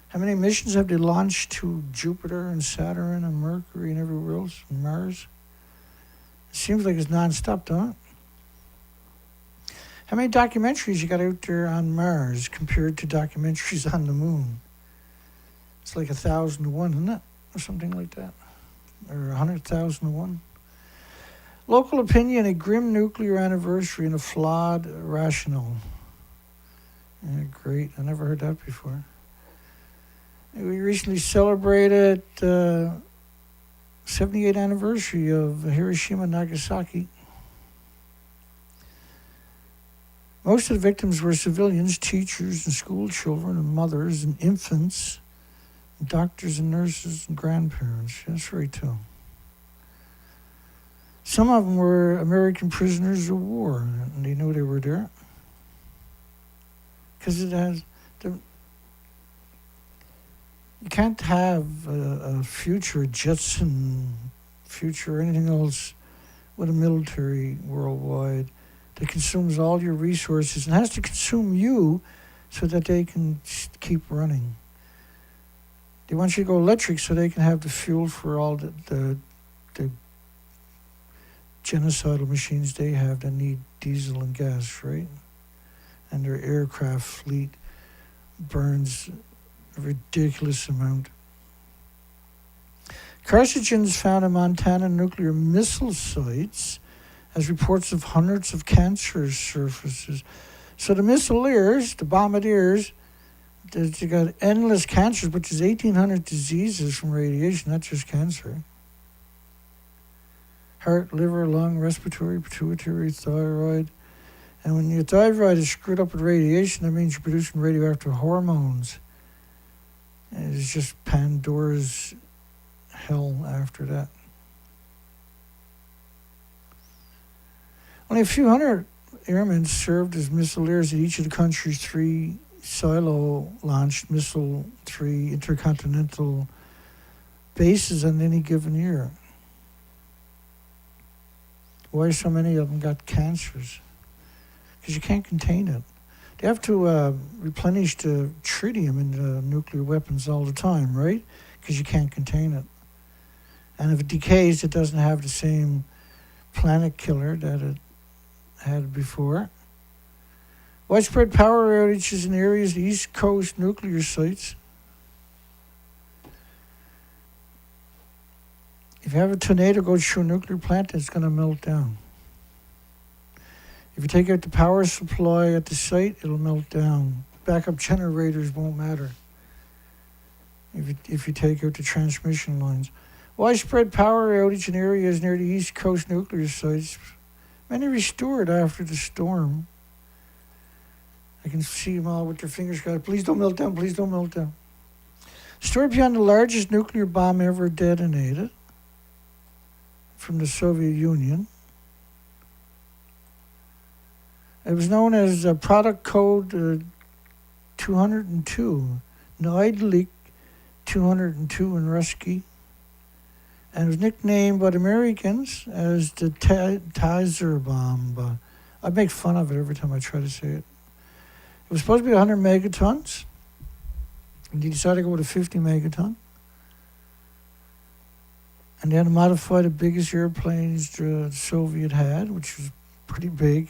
How many missions have they launched to Jupiter and Saturn and Mercury and everywhere else, and Mars? It seems like it's nonstop, don't it? How many documentaries you got out there on Mars compared to documentaries on the moon? It's like 1,000 to 1, isn't it? Or something like that. Or 100,000 to 1. Local opinion, a grim nuclear anniversary and a flawed rationale. Yeah, great. I never heard that before. We recently celebrated 78th anniversary of Hiroshima and Nagasaki. Most of the victims were civilians, teachers and school children and mothers and infants, and doctors and nurses and grandparents. That's right too. Some of them were American prisoners of war, and they knew they were there. Because it has... You can't have a future, Jetson future, or anything else with a military worldwide that consumes all your resources and has to consume you so that they can keep running. They want you to go electric so they can have the fuel for all the genocidal machines they have that need diesel and gas, right? And their aircraft fleet burns a ridiculous amount. Carcinogens found in Montana nuclear missile sites as reports of hundreds of cancerous surfaces. So the missileers, the bombardiers, they got endless cancers, which is 1,800 diseases from radiation, not just cancer. Heart, liver, lung, respiratory, pituitary, thyroid. And when your thyroid is screwed up with radiation, that means you're producing radioactive hormones. And it's just Pandora's hell after that. Only a few hundred airmen served as missileers at each of the country's 3 silo-launched missile 3 intercontinental bases on any given year. Why so many of them got cancers? Because you can't contain it. They have to replenish the tritium in the nuclear weapons all the time, right? Because you can't contain it. And if it decays, it doesn't have the same planet killer that it had before. Widespread power outages in areas of the East Coast nuclear sites. If you have a tornado go through a nuclear plant, it's going to melt down. If you take out the power supply at the site, it'll melt down. Backup generators won't matter if you take out the transmission lines. Widespread power outage in areas near the East Coast nuclear sites. Many restored after the storm. I can see them all with their fingers crossed. Please don't melt down, please don't melt down. Stored beyond the largest nuclear bomb ever detonated from the Soviet Union. It was known as product code 202, Neidlich 202 in Ruski. And it was nicknamed by the Americans as the Tsar bomb. I make fun of it every time I try to say it. It was supposed to be 100 megatons. And they decided to go with a 50 megaton. And they had to modify the biggest airplanes the Soviet had, which was pretty big.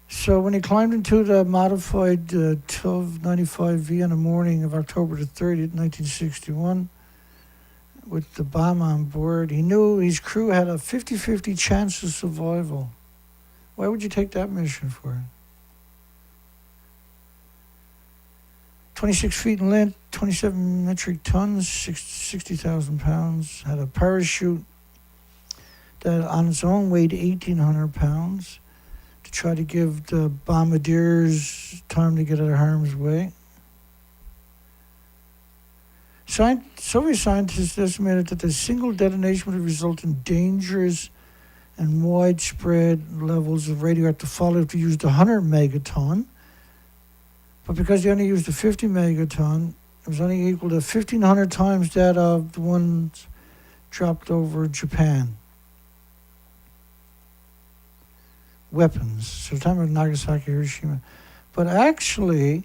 So when he climbed into the modified TUV-95V on the morning of October the 30th, 1961, with the bomb on board, he knew his crew had a 50-50 chance of survival. Why would you take that mission for? 26 feet in length, 27 metric tons, 60,000 pounds. Had a parachute that on its own weighed 1,800 pounds to try to give the bombardiers time to get out of harm's way. Soviet scientists estimated that the single detonation would result in dangerous and widespread levels of radioactive fallout if they used 100 megaton. But because they only used a 50 megaton, it was only equal to 1,500 times that of the ones dropped over Japan. Weapons. So time of Nagasaki, Hiroshima. But actually,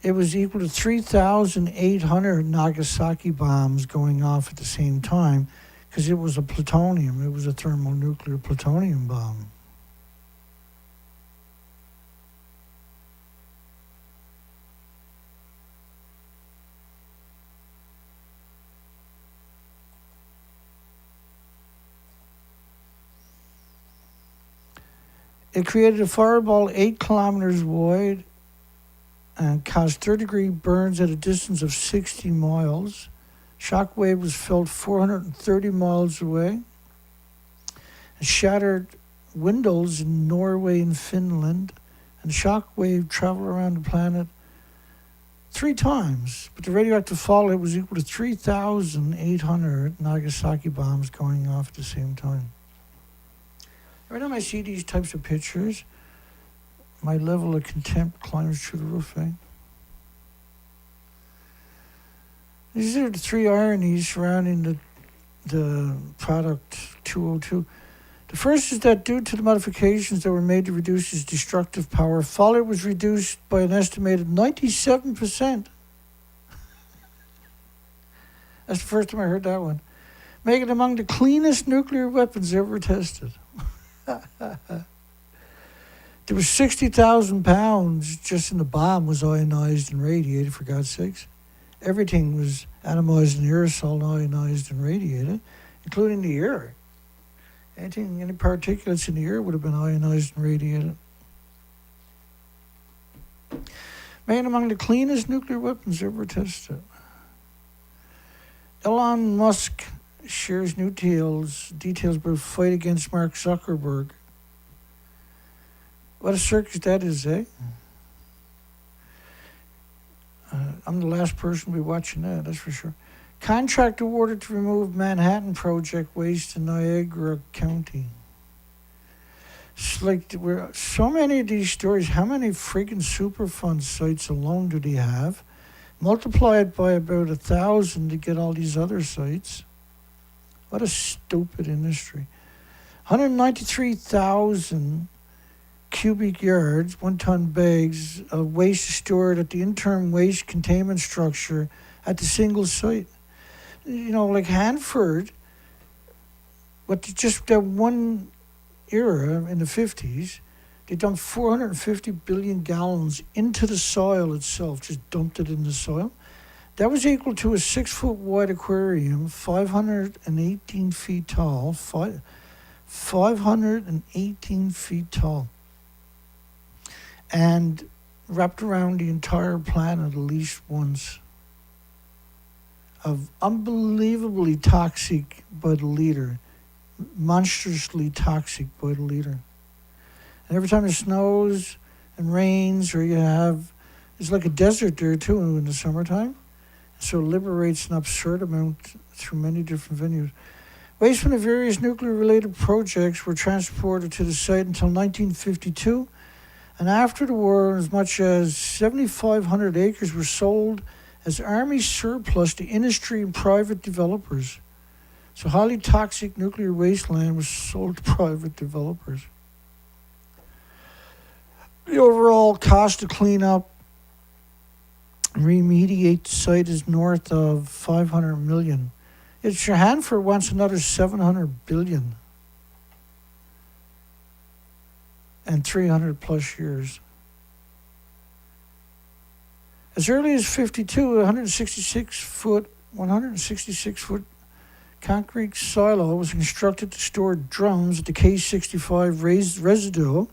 it was equal to 3,800 Nagasaki bombs going off at the same time because it was a plutonium. It was a thermonuclear plutonium bomb. It created a fireball 8 kilometers wide and caused third-degree burns at a distance of 60 miles. Shockwave was felt 430 miles away. It shattered windows in Norway and Finland. And shockwave traveled around the planet 3 times. But the radioactive fallout was equal to 3,800 Nagasaki bombs going off at the same time. Every time I see these types of pictures, my level of contempt climbs through the roof, eh? These are the 3 ironies surrounding the product 202. The first is that due to the modifications that were made to reduce its destructive power, fallout was reduced by an estimated 97%. That's the first time I heard that one. Making it among the cleanest nuclear weapons ever tested. There was 60,000 pounds just in the bomb was ionized and radiated, for God's sakes. Everything was atomized and aerosol, ionized and radiated, including the air. Any particulates in the air would have been ionized and radiated. Made among the cleanest nuclear weapons ever tested. Elon Musk shares new details about a fight against Mark Zuckerberg. What a circus that is, eh? I'm the last person to be watching that, that's for sure. Contract awarded to remove Manhattan Project waste in Niagara County. It's like, so many of these stories, how many freaking Superfund sites alone do they have? Multiply it by about 1,000 to get all these other sites. What a stupid industry. 193,000 cubic yards, 1-ton bags of waste stored at the interim waste containment structure at the single site. You know, like Hanford, just that one era in the 50s, they dumped 450 billion gallons into the soil itself, just dumped it in the soil. That was equal to a 6-foot wide aquarium, 518 feet tall, 518 feet tall, and wrapped around the entire planet at least once, of unbelievably toxic by the liter, monstrously toxic by the liter. And every time it snows and rains, or it's like a desert there too in the summertime. So it liberates an absurd amount through many different venues. Waste from the various nuclear-related projects were transported to the site until 1952, and after the war, as much as 7,500 acres were sold as army surplus to industry and private developers. So highly toxic nuclear wasteland was sold to private developers. The overall cost to clean up and remediate the site is north of 500 million. Yet Hanford wants another 700 billion. And 300 plus years. As early as 52, 166 foot concrete silo was constructed to store drums at the K65 residue,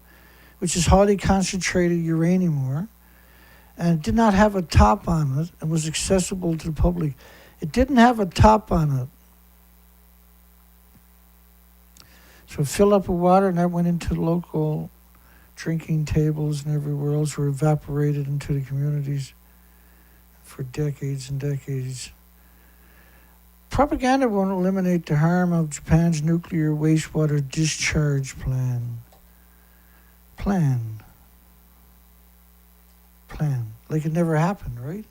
which is highly concentrated uranium ore, and it did not have a top on it and was accessible to the public. It didn't have a top on it. So it filled up with water, and that went into the local drinking tables and everywhere else, were evaporated into the communities for decades and decades. Propaganda won't eliminate the harm of Japan's nuclear wastewater discharge plan. Like it never happened, right?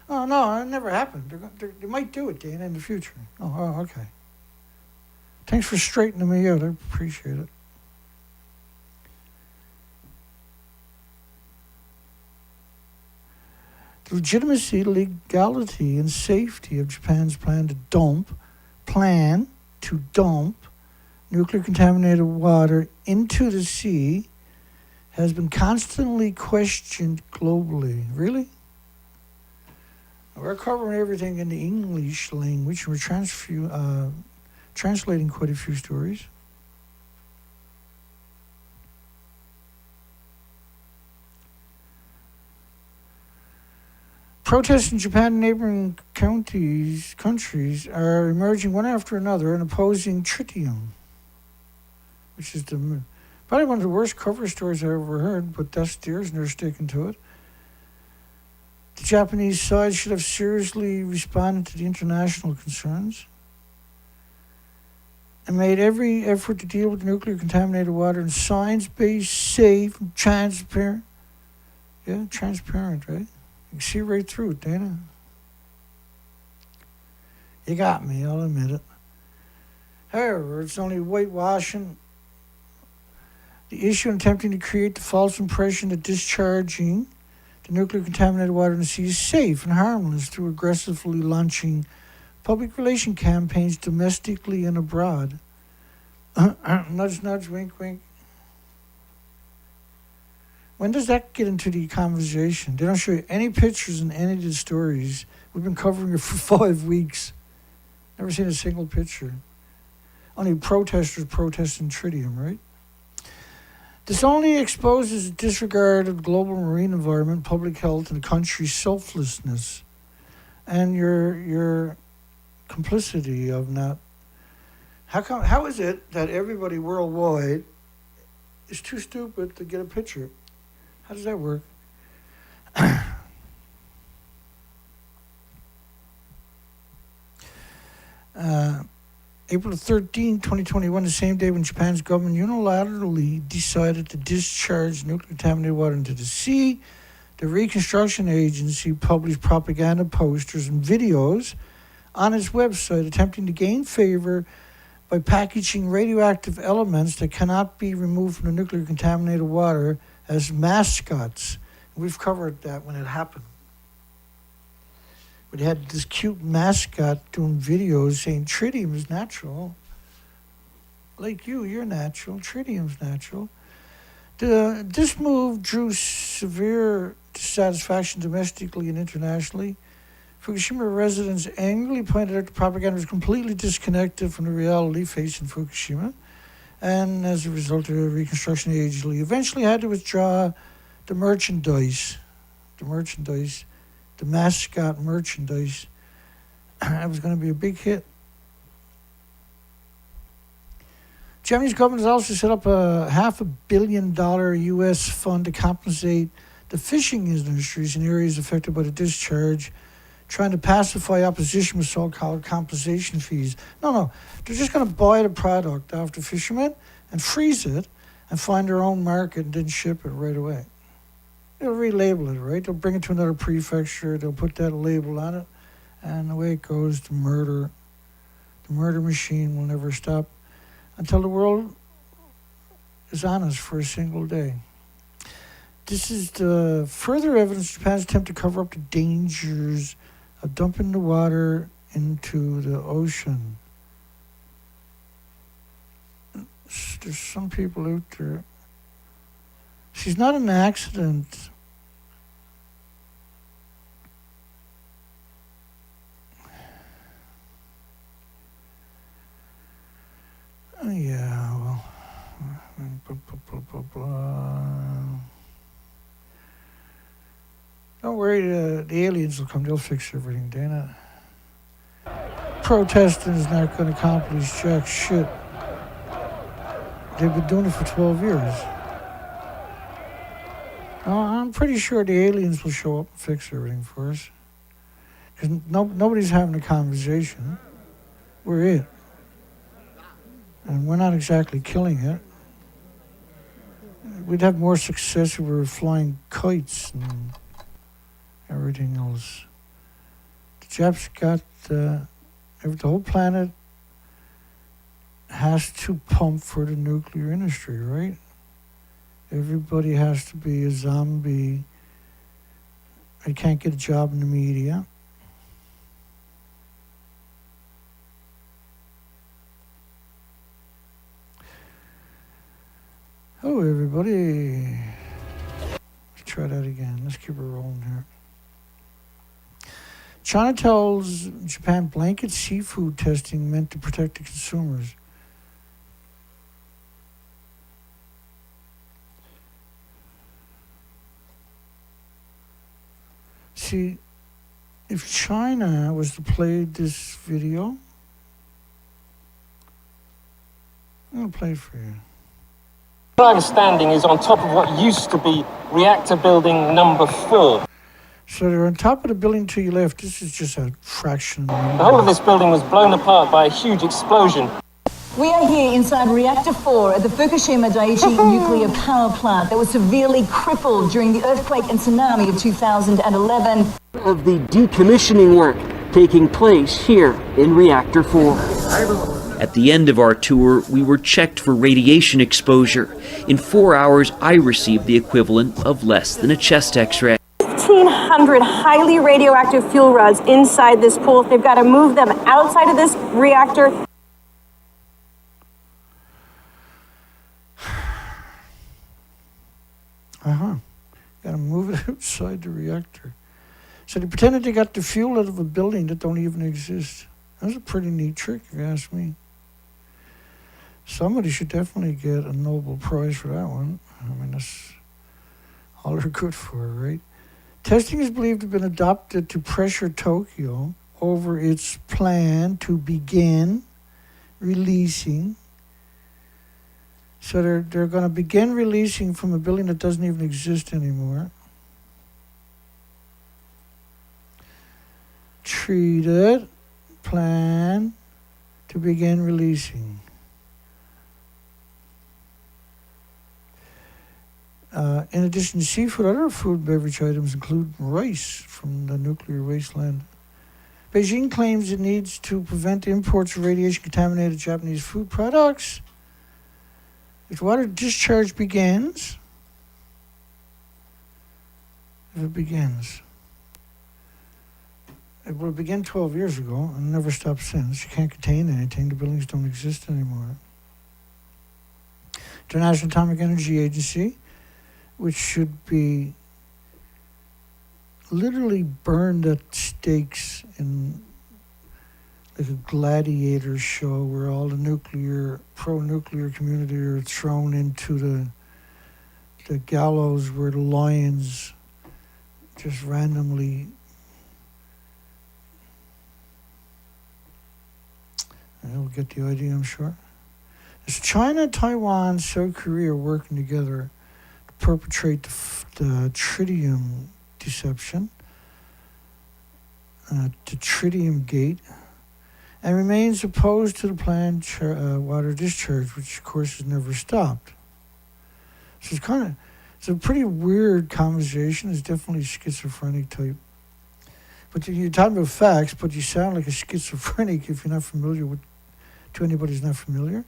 Oh, no, it never happened. They might do it, Dana, in the future. Oh, okay. Thanks for straightening me out. I appreciate it. The legitimacy, legality, and safety of Japan's plan to dump nuclear contaminated water into the sea has been constantly questioned globally. Really? We're covering everything in the English language. We're translating quite a few stories. Protests in Japan and neighboring countries are emerging one after another and opposing tritium, which is probably one of the worst cover stories I ever heard, but that's theirs and they're sticking to it. The Japanese side should have seriously responded to the international concerns and made every effort to deal with nuclear contaminated water in science-based, safe, and transparent. Yeah, transparent, right? You can see right through it, Dana. You got me, I'll admit it. However, it's only whitewashing the issue and attempting to create the false impression that discharging the nuclear contaminated water in the sea is safe and harmless through aggressively launching public relation campaigns domestically and abroad. Nudge, nudge, wink, wink. When does that get into the conversation? They don't show you any pictures in any of the stories. We've been covering it for 5 weeks. Never seen a single picture. Only protesters protesting tritium, right? This only exposes the disregard of the global marine environment, public health, and the country's selflessness, and your complicity of not. How is it that everybody worldwide is too stupid to get a picture? How does that work? April 13, 2021, the same day when Japan's government unilaterally decided to discharge nuclear contaminated water into the sea, the Reconstruction Agency published propaganda posters and videos on its website attempting to gain favor by packaging radioactive elements that cannot be removed from the nuclear contaminated water as mascots. We've covered that when it happened. We had this cute mascot doing videos saying tritium is natural. Like you're natural. Tritium's natural. This move drew severe dissatisfaction domestically and internationally. Fukushima residents angrily pointed out the propaganda was completely disconnected from the reality facing Fukushima. And as a result, the Reconstruction Agency eventually had to withdraw the merchandise. The mascot merchandise. That was going to be a big hit. Japanese government has also set up a $500 million U.S. fund to compensate the fishing industries in areas affected by the discharge, trying to pacify opposition with so-called compensation fees. No, they're just going to buy the product off the fishermen and freeze it and find their own market and then ship it right away. They'll relabel it, right? They'll bring it to another prefecture, they'll put that label on it, and away it goes to murder. The murder machine will never stop until the world is honest for a single day. This is the further evidence of Japan's attempt to cover up the dangers of dumping the water into the ocean. There's some people out there. She's not an accident. Yeah, well. Don't worry, the aliens will come. They'll fix everything, Dana. Protesting is not going to accomplish jack shit. They've been doing it for 12 years. I'm pretty sure the aliens will show up and fix everything for us. Because nobody's having a conversation. We're it. And we're not exactly killing it. We'd have more success if we were flying kites and everything else. The Japs got the whole planet has to pump for the nuclear industry, right? Everybody has to be a zombie. I can't get a job in the media. Hello, everybody. Let's try that again. Let's keep it rolling here. China tells Japan blanket seafood testing meant to protect the consumers. See, if China was to play this video, I'm going to play it for you. I'm standing is on top of what used to be reactor building number 4. So they're on top of the building to your left. This is just a fraction. The whole of this building was blown apart by a huge explosion. We are here inside Reactor 4 at the Fukushima Daiichi nuclear power plant that was severely crippled during the earthquake and tsunami of 2011. Of the decommissioning work taking place here in Reactor 4. At the end of our tour, we were checked for radiation exposure. In 4 hours, I received the equivalent of less than a chest x-ray. 1,500 highly radioactive fuel rods inside this pool. They've got to move them outside of this reactor. Got to move it outside the reactor. So they pretended they got the fuel out of a building that don't even exist. That was a pretty neat trick, if you ask me. Somebody should definitely get a Nobel Prize for that one. I mean, that's all they're good for, right? Testing is believed to have been adopted to pressure Tokyo over its plan to begin releasing. So they're going to begin releasing from a building that doesn't even exist anymore. Treated plan to begin releasing. In addition to seafood, other food and beverage items include rice from the nuclear wasteland. Beijing claims it needs to prevent imports of radiation-contaminated Japanese food products. If water discharge begins, if it begins, it will begin 12 years ago and never stopped since. You can't contain anything. The buildings don't exist anymore. International Atomic Energy Agency, which should be literally burned at stakes in like a gladiator show where all the pro-nuclear community are thrown into the gallows where the lions just randomly. You'll get the idea, I'm sure. It's China, Taiwan, South Korea working together to perpetrate the tritium deception, the tritium gate, and remains opposed to the planned water discharge, which of course has never stopped. So it's a pretty weird conversation. It's definitely schizophrenic type. But you're talking about facts, but you sound like a schizophrenic if you're not familiar with, to anybody who's not familiar.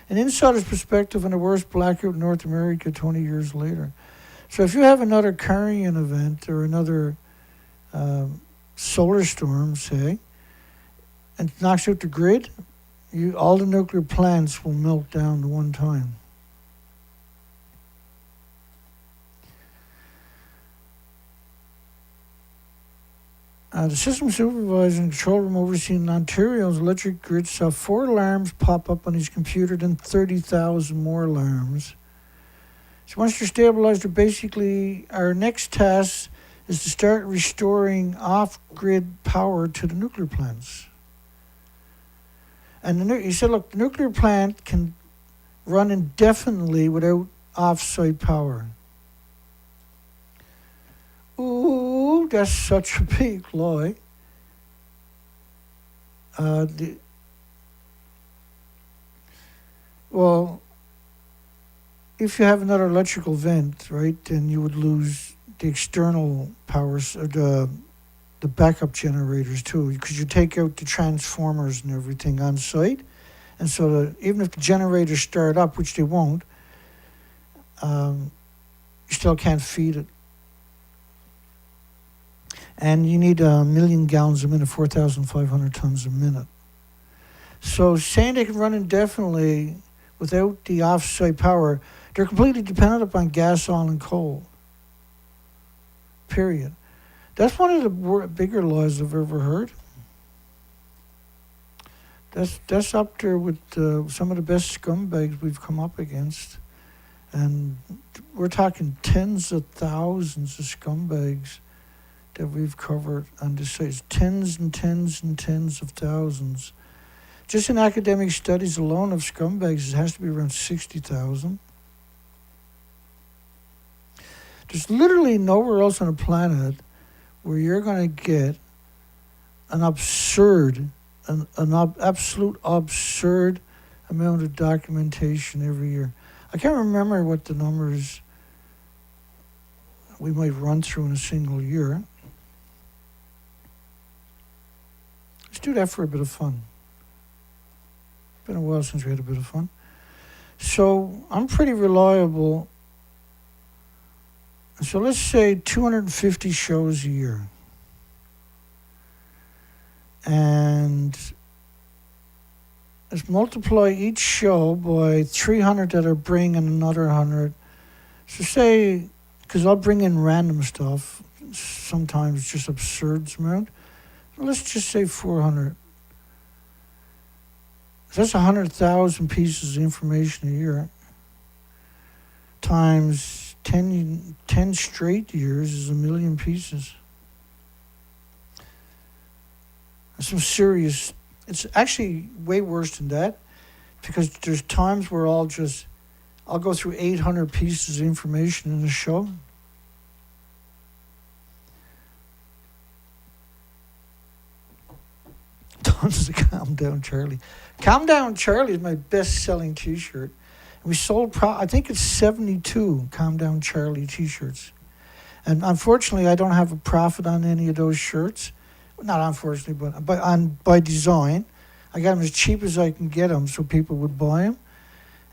An insider's perspective on the worst blackout in North America 20 years later. So if you have another Carcinogen event or another solar storm, say, and it knocks out the grid, all the nuclear plants will melt down at one time. The system supervisor and control room overseeing Ontario's electric grid saw 4 alarms pop up on his computer, then 30,000 more alarms. So once they're stabilized, our next task is to start restoring off-grid power to the nuclear plants. And he said, look, the nuclear plant can run indefinitely without off-site power. Ooh, that's such a big lie. Well, if you have another electrical vent, right, then you would lose the external powers, or the backup generators too, because you take out the transformers and everything on site, and so even if the generators start up, which they won't, you still can't feed it. And you need 1 million gallons a minute, 4,500 tons a minute. So saying they can run indefinitely without the off-site power, they're completely dependent upon gas, oil, and coal. Period. That's one of the bigger lies I've ever heard. That's up there with some of the best scumbags we've come up against. And we're talking tens of thousands of scumbags that we've covered on this site. Tens and tens and tens of thousands. Just in academic studies alone of scumbags, it has to be around 60,000. There's literally nowhere else on the planet where you're going to get an absolute absurd amount of documentation every year. I can't remember what the numbers we might run through in a single year. Let's do that for a bit of fun. It's been a while since we had a bit of fun. So I'm pretty reliable. So let's say 250 shows a year. And let's multiply each show by 300 that are bringing another 100. So say because I'll bring in random stuff, sometimes just absurd amount. Let's just say 400. That's 100,000 pieces of information a year. Times 10 straight years is 1 million pieces. That's some serious, it's actually way worse than that, because there's times where I'll go through 800 pieces of information in a show. Tons of Calm Down Charlie. Calm Down Charlie is my best-selling T-shirt. We sold, I think it's 72 Calm Down Charlie T-shirts. And unfortunately, I don't have a profit on any of those shirts. Not unfortunately, but by design. I got them as cheap as I can get them so people would buy them.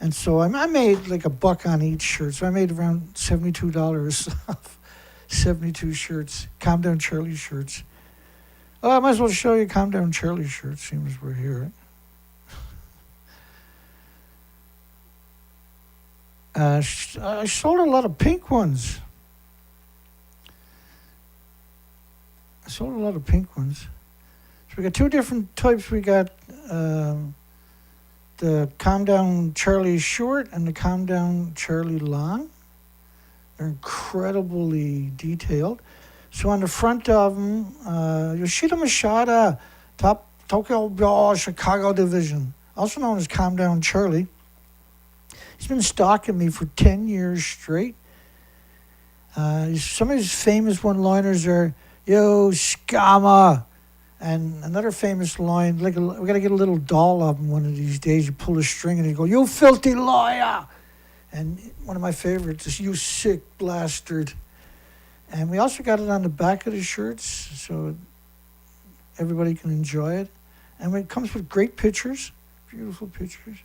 And so I made like $1 on each shirt. So I made around $72 off 72 shirts, Calm Down Charlie shirts. Oh, I might as well show you Calm Down Charlie shirts, seeing as we're here. I sold a lot of pink ones. So we got two different types. We got the Calm Down Charlie short and the Calm Down Charlie long. They're incredibly detailed. So on the front of them, Yoshida Mashada, top Tokyo Chicago Division, also known as Calm Down Charlie. He's been stalking me for 10 years straight. Some of his famous one-liners are, "Yo, scammer." And another famous line, we got to get a little doll of him one of these days. You pull a string and he go, "You filthy liar." And one of my favorites is, "You sick bastard." And we also got it on the back of the shirts so everybody can enjoy it. And it comes with great pictures, beautiful pictures.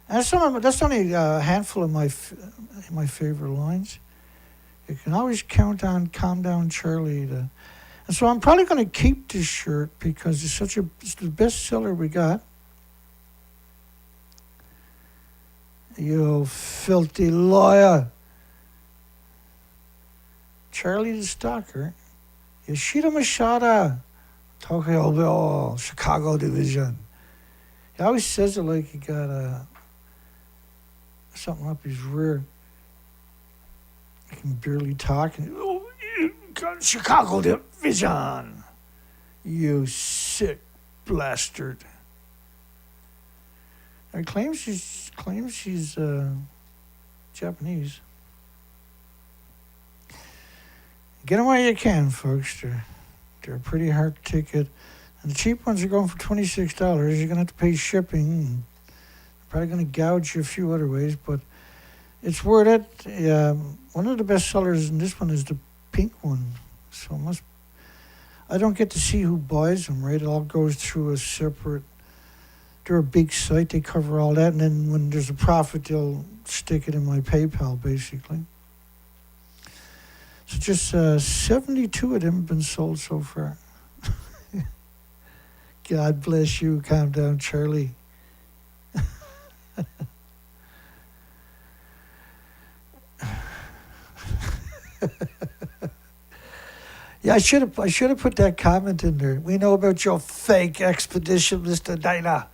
And that's only a handful of my favorite lines. You can always count on Calm Down Charlie. And so I'm probably going to keep this shirt because it's the best seller we got. "You filthy liar." Charlie the Stalker, Yoshida Mashada, Tokyo, Chicago Division. He always says it like he got something up his rear. He can barely talk. "Oh, you got Chicago Division. You sick bastard." He claims she's Japanese. Get them while you can, folks. They're pretty hard to get. And the cheap ones are going for $26. You're going to have to pay shipping. And probably going to gouge you a few other ways, but it's worth it. One of the best sellers in this one is the pink one. So I don't get to see who buys them, right? It all goes through a separate, they're a big site. They cover all that. And then when there's a profit, they'll stick it in my PayPal, basically. So just 72 of them have been sold so far. God bless you, Calm Down Charlie. Yeah, I should have put that comment in there. "We know about your fake expedition, Mr. Dana."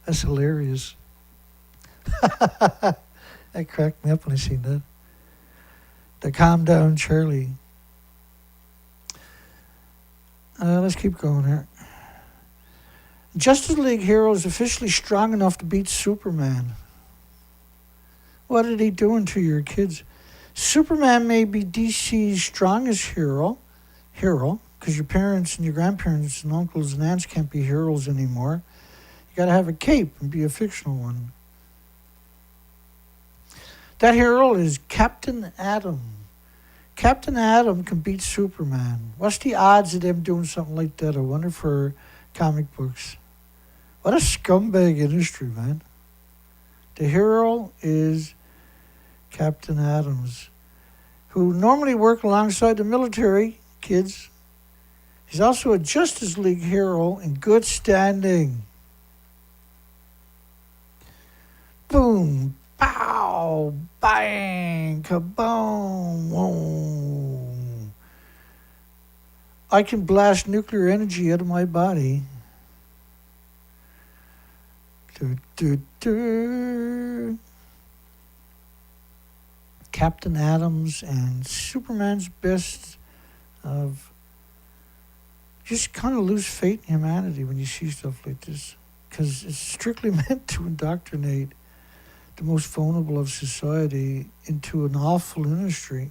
That's hilarious. That cracked me up when I seen that. The Calm Down Charlie. Let's keep going here. Justice League hero is officially strong enough to beat Superman. What are they doing to your kids? Superman may be DC's strongest hero, because your parents and your grandparents and uncles and aunts can't be heroes anymore. You got to have a cape and be a fictional one. That hero is Captain Atom. Captain Atom can beat Superman. What's the odds of them doing something like that? I wonder for comic books. What a scumbag industry, man. The hero is Captain Adams, who normally work alongside the military kids. He's also a Justice League hero in good standing. Boom, pow. pow, bang, kaboom, whoa. I can blast nuclear energy out of my body. Du, du, du. Captain Adams and Superman's best of just kind of lose faith in humanity when you see stuff like this, because it's strictly meant to indoctrinate the most vulnerable of society into an awful industry.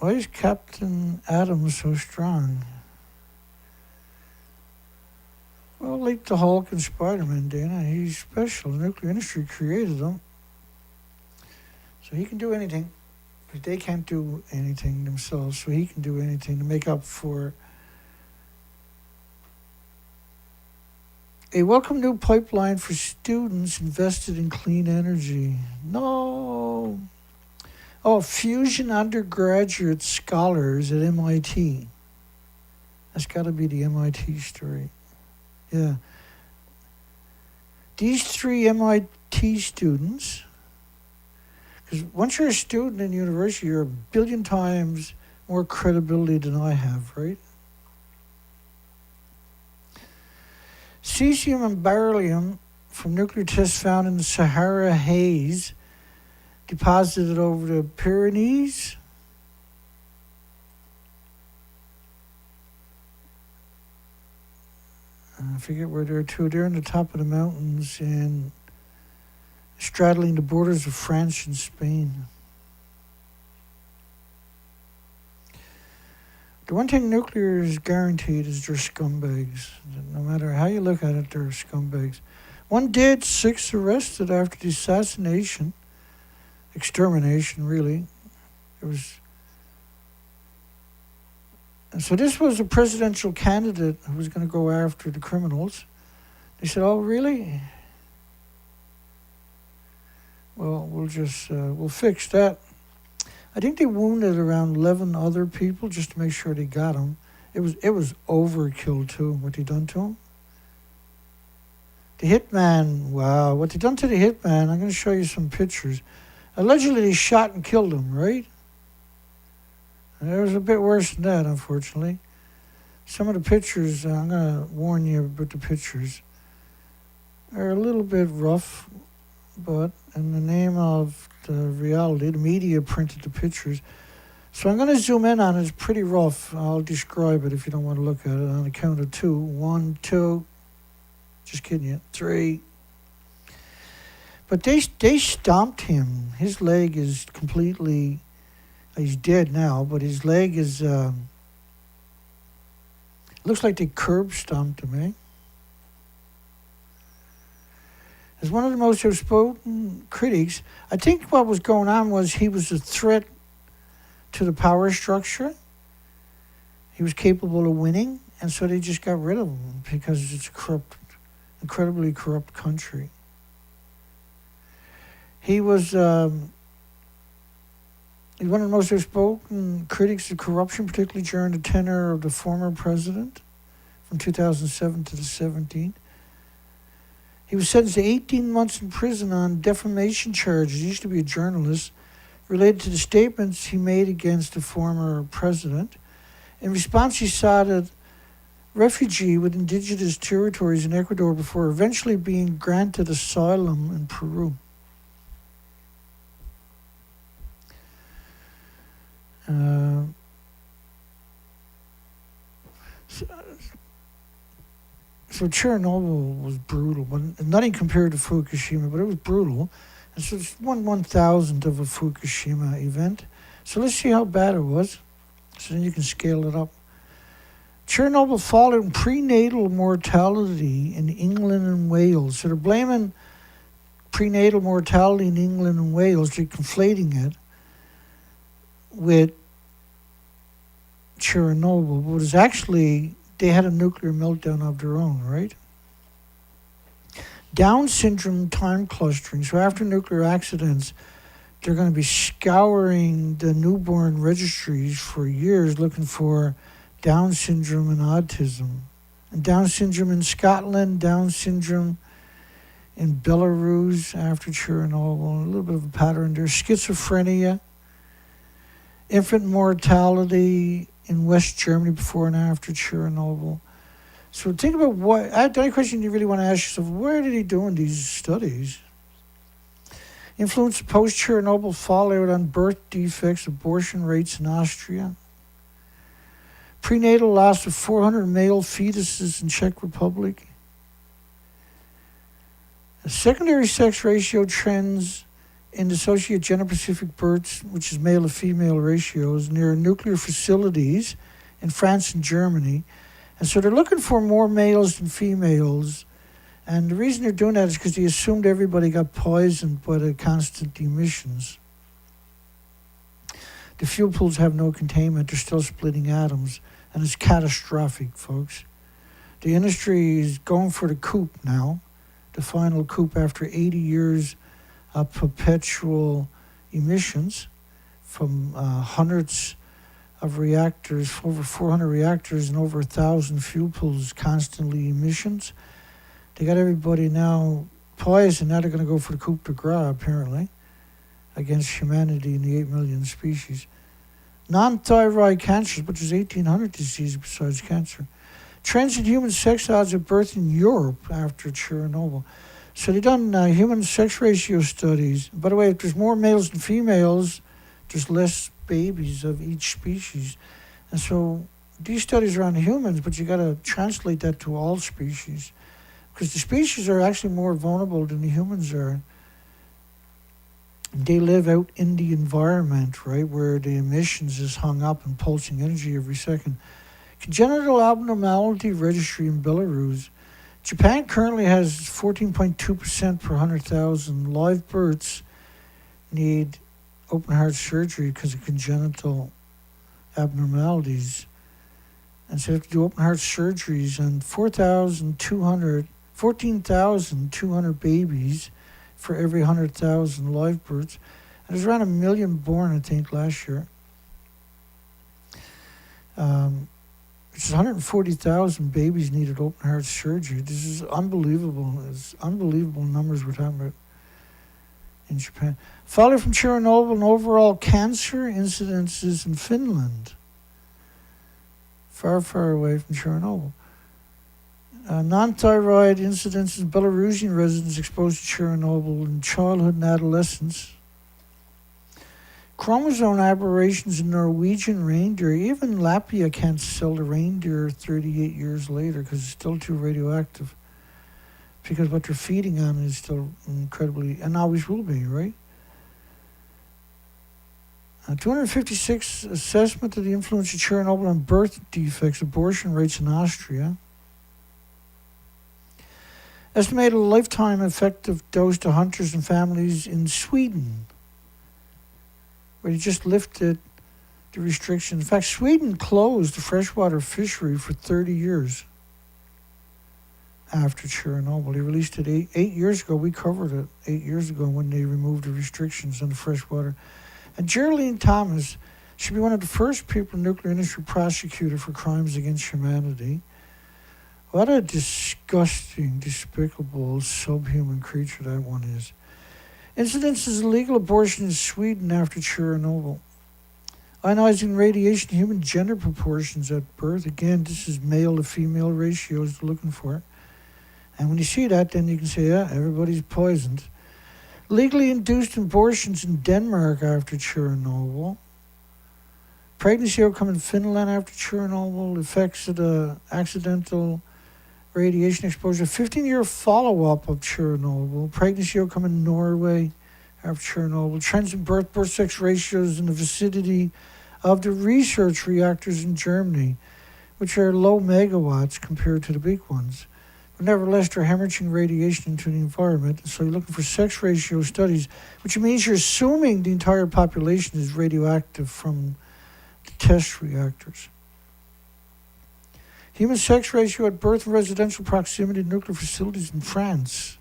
Why is Captain Adams so strong? Well, like the Hulk and Spider-Man, Dana, he's special. The nuclear industry created him. So he can do anything. But they can't do anything themselves, so he can do anything to make up for a welcome new pipeline for students invested in clean energy. No. Oh, fusion undergraduate scholars at MIT. That's got to be the MIT story. Yeah. These 3 MIT students, because once you're a student in university, you're 1 billion times more credibility than I have, right? Cesium and beryllium from nuclear tests found in the Sahara haze deposited over the Pyrenees. I forget where they're to. They're on the top of the mountains and straddling the borders of France and Spain. The one thing nuclear is guaranteed is they're scumbags. No matter how you look at it, they're scumbags. 1 dead, 6 arrested after the assassination. Extermination, really. And so this was a presidential candidate who was going to go after the criminals. They said, oh, really? Well, we'll fix that. I think they wounded around 11 other people just to make sure they got them. It was overkill, too, what they done to him. The hitman, wow, what they done to the hitman, I'm going to show you some pictures. Allegedly, they shot and killed him, right? And it was a bit worse than that, unfortunately. Some of the pictures, I'm going to warn you about the pictures, are a little bit rough, but in the name of the reality, the media printed the pictures. So I'm going to zoom in on it. It's pretty rough. I'll describe it if you don't want to look at it on the count of 2. 1, 2. Just kidding you. 3. But they stomped him. His leg is completely... He's dead now, but his leg is... looks like they curb stomped him, eh? As one of the most outspoken critics, I think what was going on was he was a threat to the power structure. He was capable of winning, and so they just got rid of him because it's a corrupt, incredibly corrupt country. He was one of the most outspoken critics of corruption, particularly during the tenure of the former president from 2007 to the 17th. He was sentenced to 18 months in prison on defamation charges. He used to be a journalist related to the statements he made against the former president. In response, he sought a refugee with indigenous territories in Ecuador before eventually being granted asylum in Peru. So Chernobyl was brutal, but nothing compared to Fukushima, but it was brutal. And so it's 1/1000th of a Fukushima event. So let's see how bad it was, so then you can scale it up. Chernobyl followed in prenatal mortality in England and Wales. So they're blaming prenatal mortality in England and Wales, they're conflating it with Chernobyl, but it was actually, they had a nuclear meltdown of their own, right? Down syndrome time clustering. So after nuclear accidents, they're going to be scouring the newborn registries for years looking for Down syndrome and autism. And Down syndrome in Scotland, Down syndrome in Belarus after Chernobyl, a little bit of a pattern there. Schizophrenia, infant mortality in West Germany before and after Chernobyl. So think about the only question you really want to ask yourself, where did he do in these studies? Influence of post-Chernobyl fallout on birth defects, abortion rates in Austria. Prenatal loss of 400 male fetuses in Czech Republic. Secondary sex ratio trends in dissociate gender-specific births, which is male to female ratios, near nuclear facilities in France and Germany. And so they're looking for more males than females. And the reason they're doing that is because they assumed everybody got poisoned by the constant emissions. The fuel pools have no containment. They're still splitting atoms. And it's catastrophic, folks. The industry is going for the coup now. The final coup after 80 years of perpetual emissions from hundreds of reactors, over 400 reactors and over 1,000 fuel pools, constantly emissions. They got everybody now poisoned. Now they're going to go for the coup de grace, apparently, against humanity and the 8 million species. Non-thyroid cancers, which is 1,800 diseases besides cancer. Trends in human sex odds at birth in Europe after Chernobyl. So they've done human sex ratio studies. By the way, if there's more males than females, there's less babies of each species. And so these studies are on humans, but you got to translate that to all species. Because the species are actually more vulnerable than the humans are. They live out in the environment, right, where the emissions is hung up and pulsing energy every second. Congenital abnormality registry in Belarus. Japan currently has 14.2% per 100,000 live births need open heart surgery because of congenital abnormalities. And so they have to do open heart surgeries on 14,200 babies for every 100,000 live births. And there's around 1 million born, I think, last year. Which is 140,000 babies needed open heart surgery. This is unbelievable. It's unbelievable numbers we're talking about in Japan. Fallout from Chernobyl and overall cancer incidences in Finland. Far, far away from Chernobyl. Non-thyroid incidences in Belarusian residents exposed to Chernobyl in childhood and adolescence. Chromosome aberrations in Norwegian reindeer. Even Latvia can't sell the reindeer 38 years later because it's still too radioactive. Because what they're feeding on is still incredibly, and always will be, right? 256 assessment of the influence of Chernobyl on birth defects, abortion rates in Austria. Estimated lifetime effective dose to hunters and families in Sweden, where they just lifted the restrictions. In fact, Sweden closed the freshwater fishery for 30 years after Chernobyl. They released it eight years ago. We covered it 8 years ago when they removed the restrictions on the freshwater. And Geraldine Thomas should be one of the first people in the nuclear industry prosecuted for crimes against humanity. What a disgusting, despicable, subhuman creature that one is. Incidences of illegal abortion in Sweden after Chernobyl. Ionizing radiation, human gender proportions at birth. Again, this is male to female ratios they're looking for. And when you see that, then you can say, yeah, everybody's poisoned. Legally induced abortions in Denmark after Chernobyl. Pregnancy outcome in Finland after Chernobyl. Effects of the accidental radiation exposure. 15-year follow-up of Chernobyl. Pregnancy outcome in Norway after Chernobyl. Trends in birth sex ratios in the vicinity of the research reactors in Germany, which are low megawatts compared to the big ones. But nevertheless, they're hemorrhaging radiation into the environment. So you're looking for sex ratio studies, which means you're assuming the entire population is radioactive from the test reactors. Human sex ratio at birth and residential proximity to nuclear facilities in France.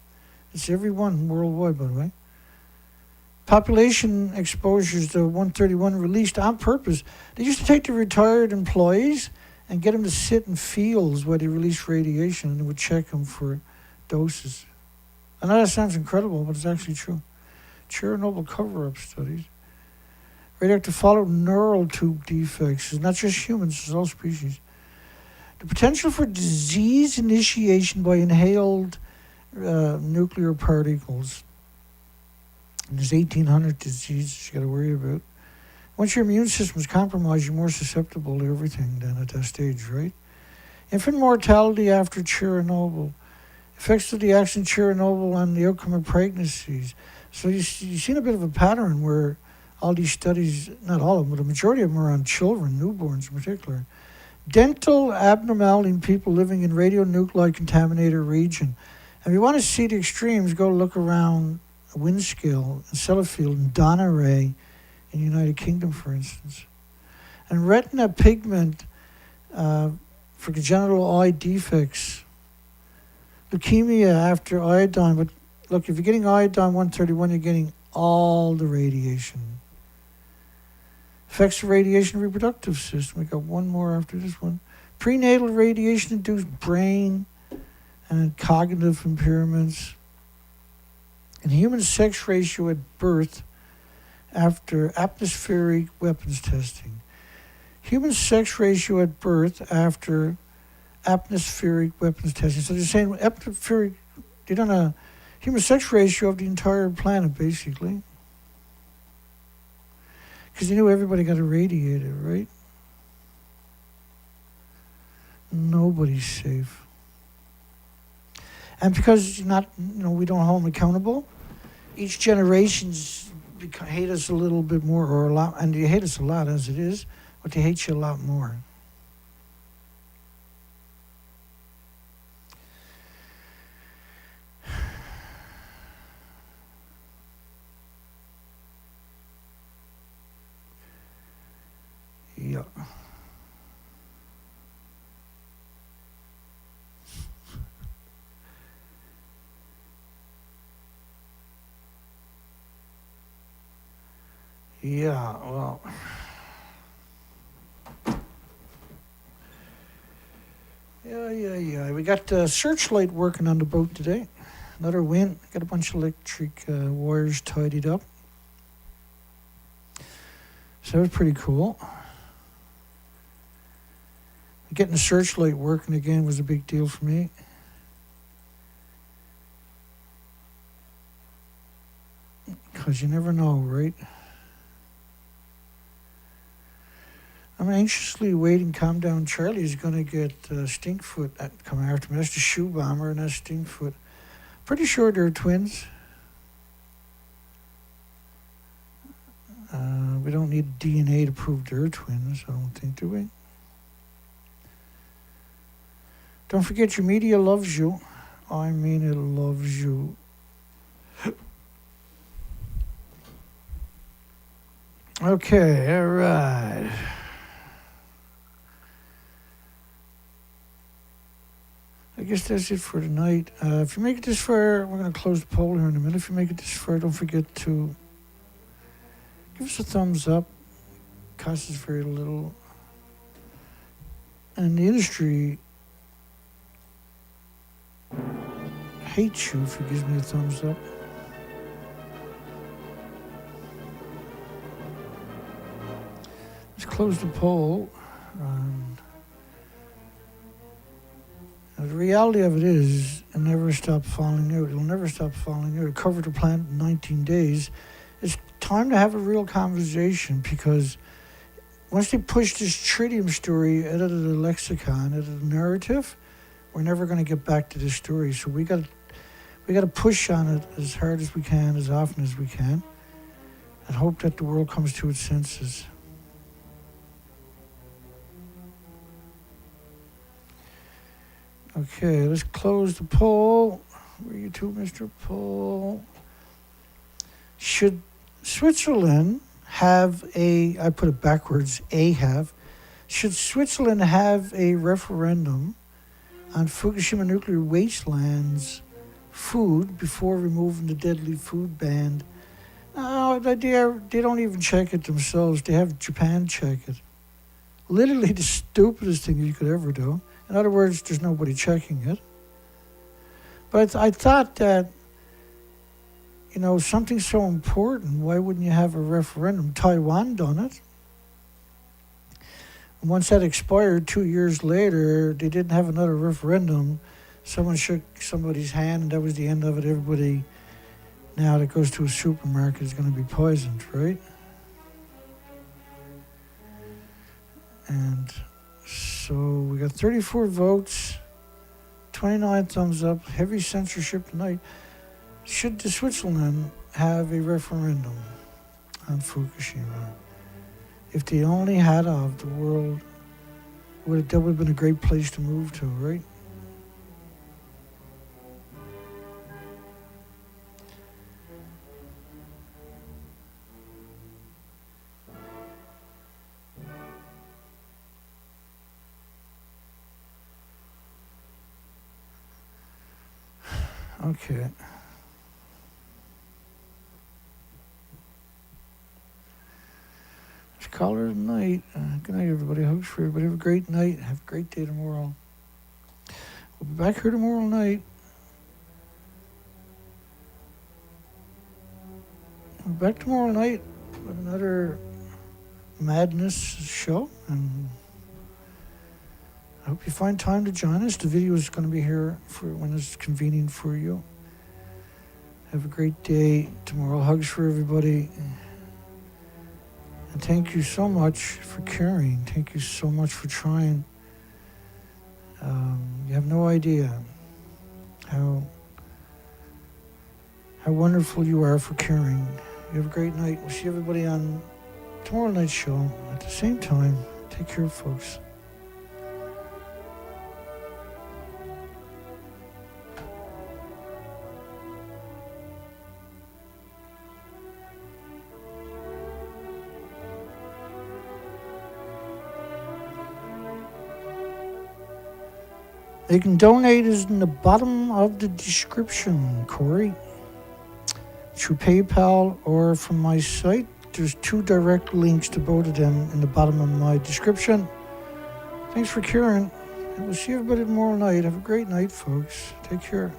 It's everyone worldwide, by the way. Population exposures to 131 released on purpose. They used to take the retired employees and get them to sit in fields where they release radiation, and they would check them for doses. I know that sounds incredible, but it's actually true. Chernobyl cover-up studies. Radioactive fallout neural tube defects. It's not just humans, it's all species. The potential for disease initiation by inhaled nuclear particles. And there's 1,800 diseases you got to worry about. Once your immune system is compromised, you're more susceptible to everything then at that stage, right? Infant mortality after Chernobyl. Effects of the accident Chernobyl on the outcome of pregnancies. So you've seen a bit of a pattern where all these studies, not all of them, but a majority of them are on children, newborns in particular. Dental abnormality in people living in radionuclide contaminated region. And if you want to see the extremes, go look around Windscale and Sellafield and Donneray in the United Kingdom, for instance. And retina pigment for congenital eye defects. Leukemia after iodine. But look, if you're getting iodine 131, you're getting all the radiation. Effects of radiation reproductive system. We got one more after this one. Prenatal radiation-induced brain and cognitive impairments. And human sex ratio at birth after atmospheric weapons testing. Human sex ratio at birth after atmospheric weapons testing. So they're saying atmospheric, they done a human sex ratio of the entire planet, basically. Because they knew everybody got irradiated, right? Nobody's safe. And because we don't hold them accountable, each generation's hate us a little bit more or a lot, and they hate us a lot as it is, but they hate you a lot more. Yeah. Yeah, well. Yeah. We got Searchlight working on the boat today. Another win. Got a bunch of electric wires tidied up. So that was pretty cool. Getting the Searchlight working again was a big deal for me. Because you never know, right? I'm anxiously waiting. Calm Down Charlie is going to get Stinkfoot coming after me. That's the shoe bomber, and that's Stinkfoot. Pretty sure they're twins. We don't need DNA to prove they're twins, I don't think, do we? Don't forget your media loves you. I mean, it loves you. Okay, all right. I guess that's it for tonight. If you make it this far, we're going to close the poll here in a minute. If you make it this far, don't forget to give us a thumbs up. Costs us very little. And the industry hates you if you give me a thumbs up. Let's close the poll. The reality of it is, it'll never stop falling out. It'll never stop falling out. It covered the planet in 19 days. It's time to have a real conversation, because once they push this tritium story out of the lexicon, out of the narrative, we're never going to get back to this story. So we got to push on it as hard as we can, as often as we can, and hope that the world comes to its senses. Okay, let's close the poll. Where are you to, Mr. Poll? Should Switzerland have I put it backwards, should Switzerland have a referendum on Fukushima nuclear wastelands food before removing the deadly food ban? No, they don't even check it themselves. They have Japan check it. Literally the stupidest thing you could ever do. In other words, there's nobody checking it. But I thought that you know, something so important, why wouldn't you have a referendum? Taiwan done it. And once that expired 2 years later, they didn't have another referendum. Someone shook somebody's hand and that was the end of it. Everybody now that goes to a supermarket is going to be poisoned, right? And so we got 34 votes, 29 thumbs up, heavy censorship tonight. Should the Switzerland have a referendum on Fukushima? If they only had of, the world, that would have been a great place to move to, right? Okay. Let's call her tonight. Good night, everybody. Hugs for everybody. Have a great night. Have a great day tomorrow. We'll be back here tomorrow night. We'll be back tomorrow night with another madness show. And I hope you find time to join us. The video is going to be here for when it's convenient for you. Have a great day tomorrow. Hugs for everybody. And thank you so much for caring. Thank you so much for trying. You have no idea how wonderful you are for caring. You have a great night. We'll see everybody on tomorrow night's show at the same time. Take care, folks. You can donate is in the bottom of the description, Corey. Through PayPal or from my site. There's 2 direct links to both of them in the bottom of my description. Thanks for caring. And we'll see everybody tomorrow night. Have a great night, folks. Take care.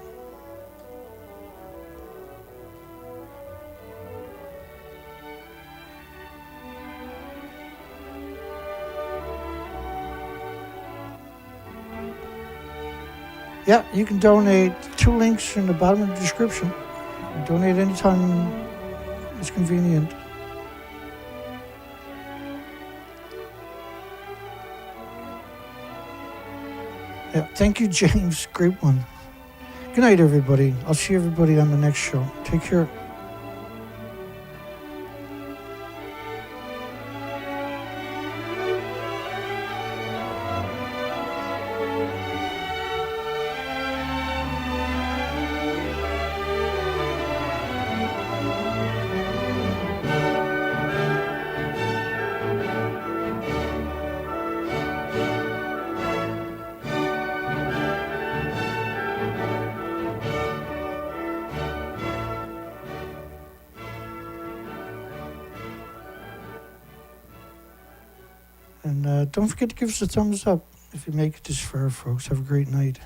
Yeah, you can donate. 2 links in the bottom of the description. You can donate anytime it's convenient. Yeah, thank you, James. Great one. Good night, everybody. I'll see everybody on the next show. Take care. And don't forget to give us a thumbs up if you make it this far, folks. Have a great night.